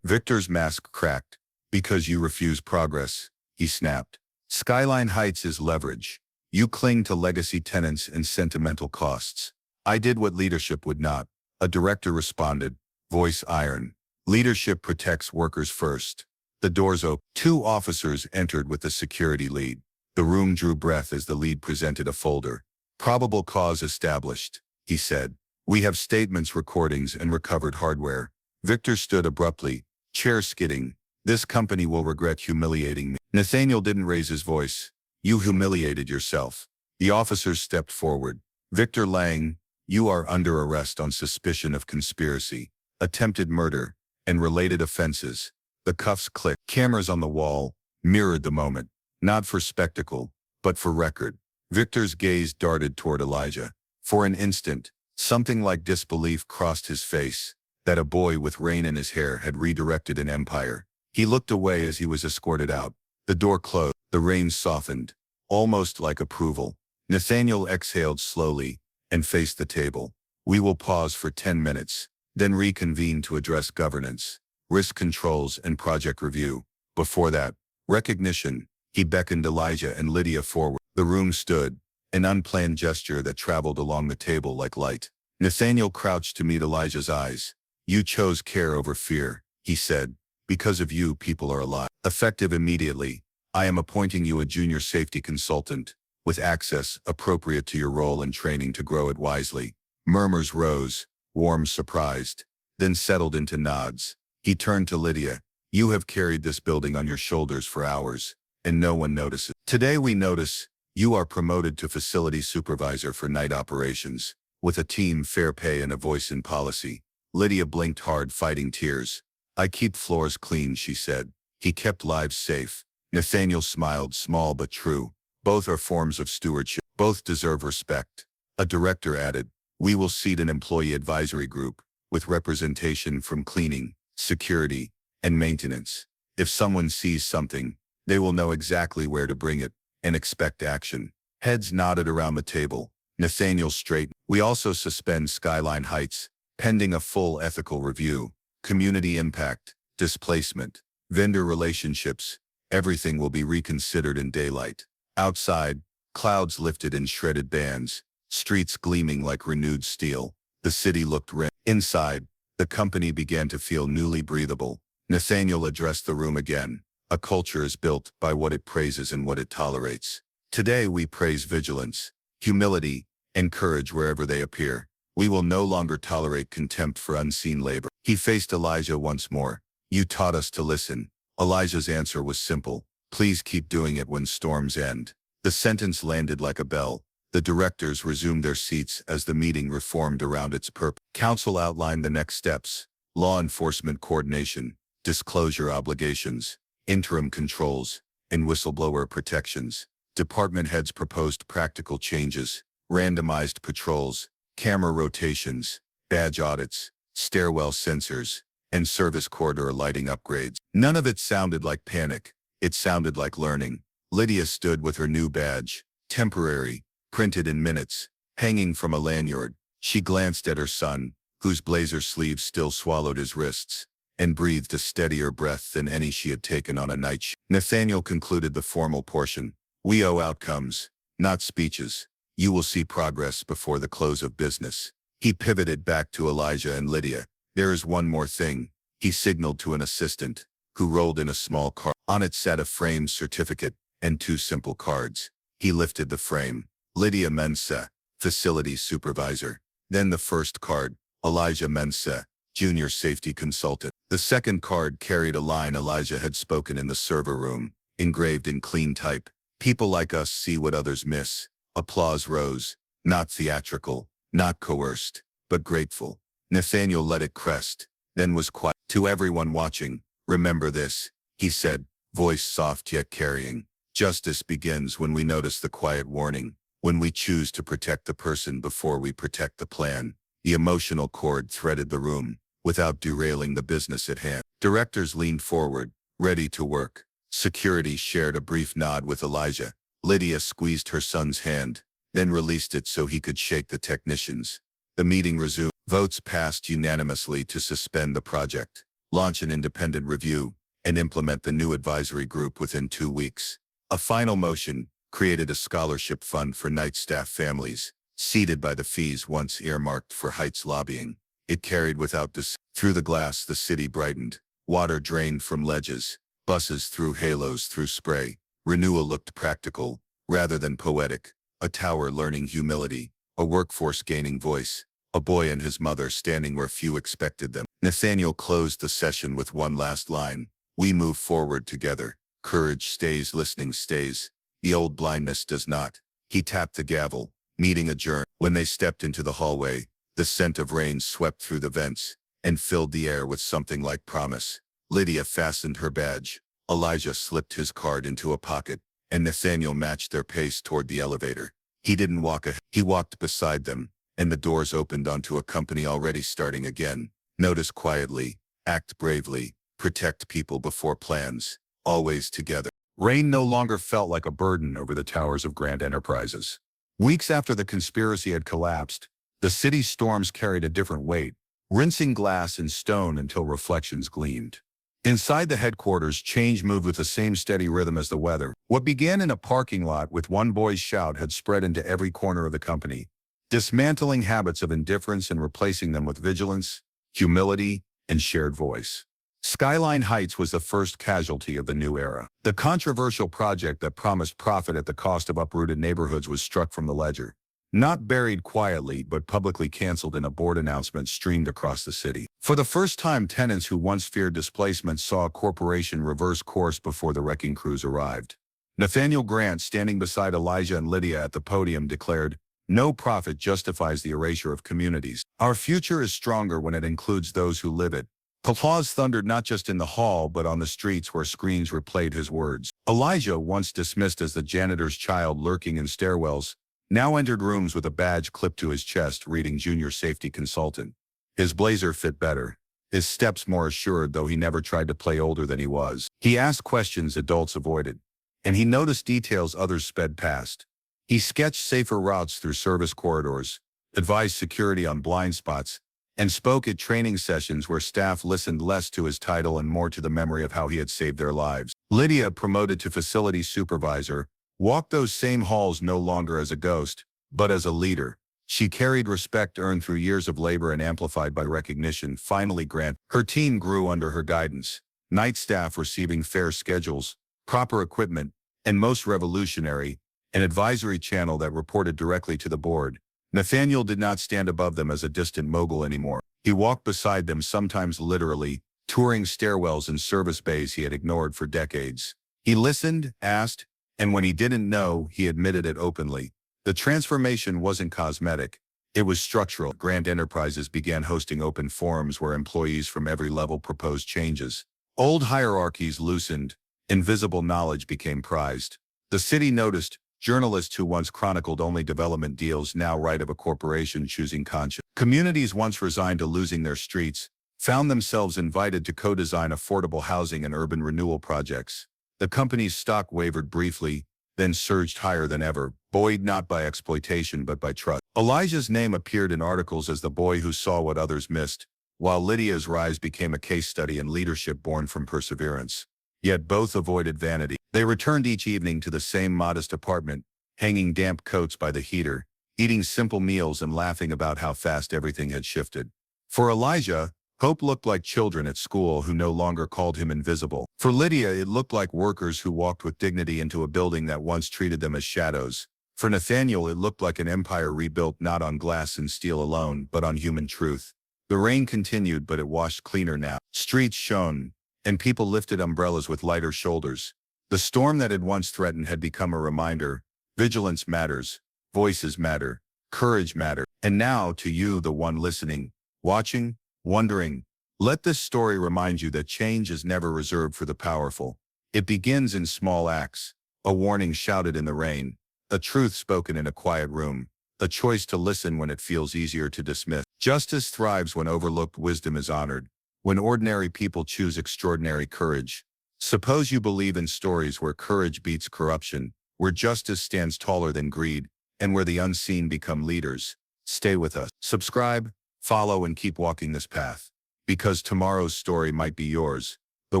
Victor's mask cracked. "Because you refuse progress," he snapped. "Skyline Heights is leverage. You cling to legacy tenants and sentimental costs. I did what leadership would not." A director responded, voice iron. "Leadership protects workers first." The doors opened. Two officers entered with the security lead. The room drew breath as the lead presented a folder. "Probable cause established," he said. "We have statements, recordings, and recovered hardware." Victor stood abruptly, chair skidding. "This company will regret humiliating me." Nathaniel didn't raise his voice. "You humiliated yourself." The officers stepped forward. "Victor Lang, you are under arrest on suspicion of conspiracy, attempted murder, and related offenses." The cuffs clicked. Cameras on the wall mirrored the moment, not for spectacle, but for record. Victor's gaze darted toward Elijah. For an instant, something like disbelief crossed his face, that a boy with rain in his hair had redirected an empire. He looked away as he was escorted out. The door closed. The rain softened, almost like approval. Nathaniel exhaled slowly and faced the table. "We will pause for 10 minutes, then reconvene to address governance, risk controls, and project review. Before that, recognition." He beckoned Elijah and Lydia forward. The room stood, an unplanned gesture that traveled along the table like light. Nathaniel crouched to meet Elijah's eyes. "You chose care over fear," he said. "Because of you, people are alive." Effective immediately, I am appointing you a junior safety consultant, with access appropriate to your role and training to grow it wisely. Murmurs rose, warm, surprised, then settled into nods. He turned to Lydia. "You have carried this building on your shoulders for hours, and no one notices. Today we notice. You are promoted to facility supervisor for night operations. with a team, fair pay, and a voice in policy. Lydia blinked hard, fighting tears. I keep floors clean, she said. He kept lives safe. Nathaniel smiled, small but true. Both are forms of stewardship. Both deserve respect. A director added, we will seat an employee advisory group with representation from cleaning, security, and maintenance. If someone sees something, they will know exactly where to bring it and expect action. Heads nodded around the table. Nathaniel straightened. We also suspend Skyline Heights, pending a full ethical review. Community impact, displacement, vendor relationships, everything will be reconsidered in daylight. Outside, clouds lifted in shredded bands, streets gleaming like renewed steel. The city looked red. Inside, the company began to feel newly breathable. Nathaniel addressed the room again. A culture is built by what it praises and what it tolerates. Today we praise vigilance, humility, and courage wherever they appear. We will no longer tolerate contempt for unseen labor. He faced Elijah once more. You taught us to listen. Elijah's answer was simple. Please keep doing it when storms end. The sentence landed like a bell. The directors resumed their seats as the meeting reformed around its purpose. Council outlined the next steps: law enforcement coordination, disclosure obligations, interim controls, and whistleblower protections. Department heads proposed practical changes: randomized patrols, camera rotations, badge audits, stairwell sensors, and service corridor lighting upgrades. None of it sounded like panic. It sounded like learning. Lydia stood with her new badge, temporary, printed in minutes, hanging from a lanyard. She glanced at her son, whose blazer sleeves still swallowed his wrists, and breathed a steadier breath than any she had taken on a night shift. Nathaniel concluded the formal portion. We owe outcomes, not speeches. You will see progress before the close of business. He pivoted back to Elijah and Lydia. There is one more thing. He signaled to an assistant, who rolled in a small card. On it sat a framed certificate and two simple cards. He lifted the frame. Lydia Mensa, Facilities Supervisor. Then the first card, Elijah Mensa, Junior Safety Consultant. The second card carried a line Elijah had spoken in the server room, engraved in clean type. People like us see what others miss. Applause rose, not theatrical, not coerced, but grateful. Nathaniel let it crest, then was quiet. To everyone watching, remember this, he said, voice soft yet carrying. Justice begins when we notice the quiet warning, when we choose to protect the person before we protect the plan. The emotional cord threaded the room, without derailing the business at hand. Directors leaned forward, ready to work. Security shared a brief nod with Elijah. Lydia squeezed her son's hand, then released it so he could shake the technicians. The meeting resumed. Votes passed unanimously to suspend the project, launch an independent review, and implement the new advisory group within 2 weeks. A final motion created a scholarship fund for night staff families, seated by the fees once earmarked for Heights lobbying. It carried without dis. Through the glass the city brightened. Water drained from ledges. Buses threw halos through spray. Renewal looked practical, rather than poetic. A tower learning humility. A workforce gaining voice. A boy and his mother standing where few expected them. Nathaniel closed the session with one last line. We move forward together. Courage stays, listening stays. The old blindness does not. He tapped the gavel. Meeting adjourned. When they stepped into the hallway, the scent of rain swept through the vents and filled the air with something like promise. Lydia fastened her badge. Elijah slipped his card into a pocket, and Nathaniel matched their pace toward the elevator. He didn't walk ahead. He walked beside them, and the doors opened onto a company already starting again. Notice quietly, act bravely, protect people before plans, always together. Rain no longer felt like a burden over the towers of Grand Enterprises. Weeks after the conspiracy had collapsed, the city's storms carried a different weight, rinsing glass and stone until reflections gleamed. Inside the headquarters, change moved with the same steady rhythm as the weather. What began in a parking lot with one boy's shout had spread into every corner of the company, dismantling habits of indifference and replacing them with vigilance, humility, and shared voice. Skyline Heights was the first casualty of the new era. The controversial project that promised profit at the cost of uprooted neighborhoods was struck from the ledger. Not buried quietly, but publicly canceled in a board announcement streamed across the city. For the first time, tenants who once feared displacement saw a corporation reverse course before the wrecking crews arrived. Nathaniel Grant, standing beside Elijah and Lydia at the podium, declared, No profit justifies the erasure of communities. Our future is stronger when it includes those who live it. Applause thundered not just in the hall but on the streets where screens replayed his words. Elijah, once dismissed as the janitor's child lurking in stairwells, now entered rooms with a badge clipped to his chest reading Junior Safety Consultant. His blazer fit better, his steps more assured, though he never tried to play older than he was. He asked questions adults avoided, and he noticed details others sped past. He sketched safer routes through service corridors, advised security on blind spots, and spoke at training sessions where staff listened less to his title and more to the memory of how he had saved their lives. Lydia, promoted to facility supervisor, walked those same halls no longer as a ghost, but as a leader. She carried respect earned through years of labor and amplified by recognition finally granted. Her team grew under her guidance. Night staff receiving fair schedules, proper equipment, and most revolutionary, an advisory channel that reported directly to the board. Nathaniel did not stand above them as a distant mogul anymore. He walked beside them, sometimes literally, touring stairwells and service bays he had ignored for decades. He listened, asked, and when he didn't know, he admitted it openly. The transformation wasn't cosmetic. It was structural. Grand Enterprises began hosting open forums where employees from every level proposed changes. Old hierarchies loosened. Invisible knowledge became prized. The city noticed. Journalists who once chronicled only development deals now write of a corporation choosing conscience. Communities once resigned to losing their streets found themselves invited to co-design affordable housing and urban renewal projects. The company's stock wavered briefly, then surged higher than ever, buoyed not by exploitation but by trust. Elijah's name appeared in articles as the boy who saw what others missed, while Lydia's rise became a case study in leadership born from perseverance. Yet both avoided vanity. They returned each evening to the same modest apartment, hanging damp coats by the heater, eating simple meals and laughing about how fast everything had shifted. For Elijah, hope looked like children at school who no longer called him invisible. For Lydia, it looked like workers who walked with dignity into a building that once treated them as shadows. For Nathaniel, it looked like an empire rebuilt not on glass and steel alone, but on human truth. The rain continued, but it washed cleaner now. Streets shone, and people lifted umbrellas with lighter shoulders. The storm that had once threatened had become a reminder. Vigilance matters, voices matter, courage matters. And now, to you, the one listening, watching, wondering, let this story remind you that change is never reserved for the powerful. It begins in small acts, a warning shouted in the rain, a truth spoken in a quiet room, a choice to listen when it feels easier to dismiss. Justice thrives when overlooked wisdom is honored, when ordinary people choose extraordinary courage. Suppose you believe in stories where courage beats corruption, where justice stands taller than greed, and where the unseen become leaders. Stay with us. Subscribe, follow, and keep walking this path. Because tomorrow's story might be yours, the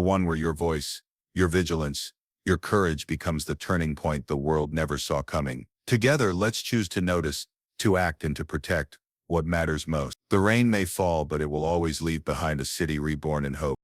one where your voice, your vigilance, your courage becomes the turning point the world never saw coming. Together, let's choose to notice, to act, and to protect what matters most. The rain may fall, but it will always leave behind a city reborn in hope.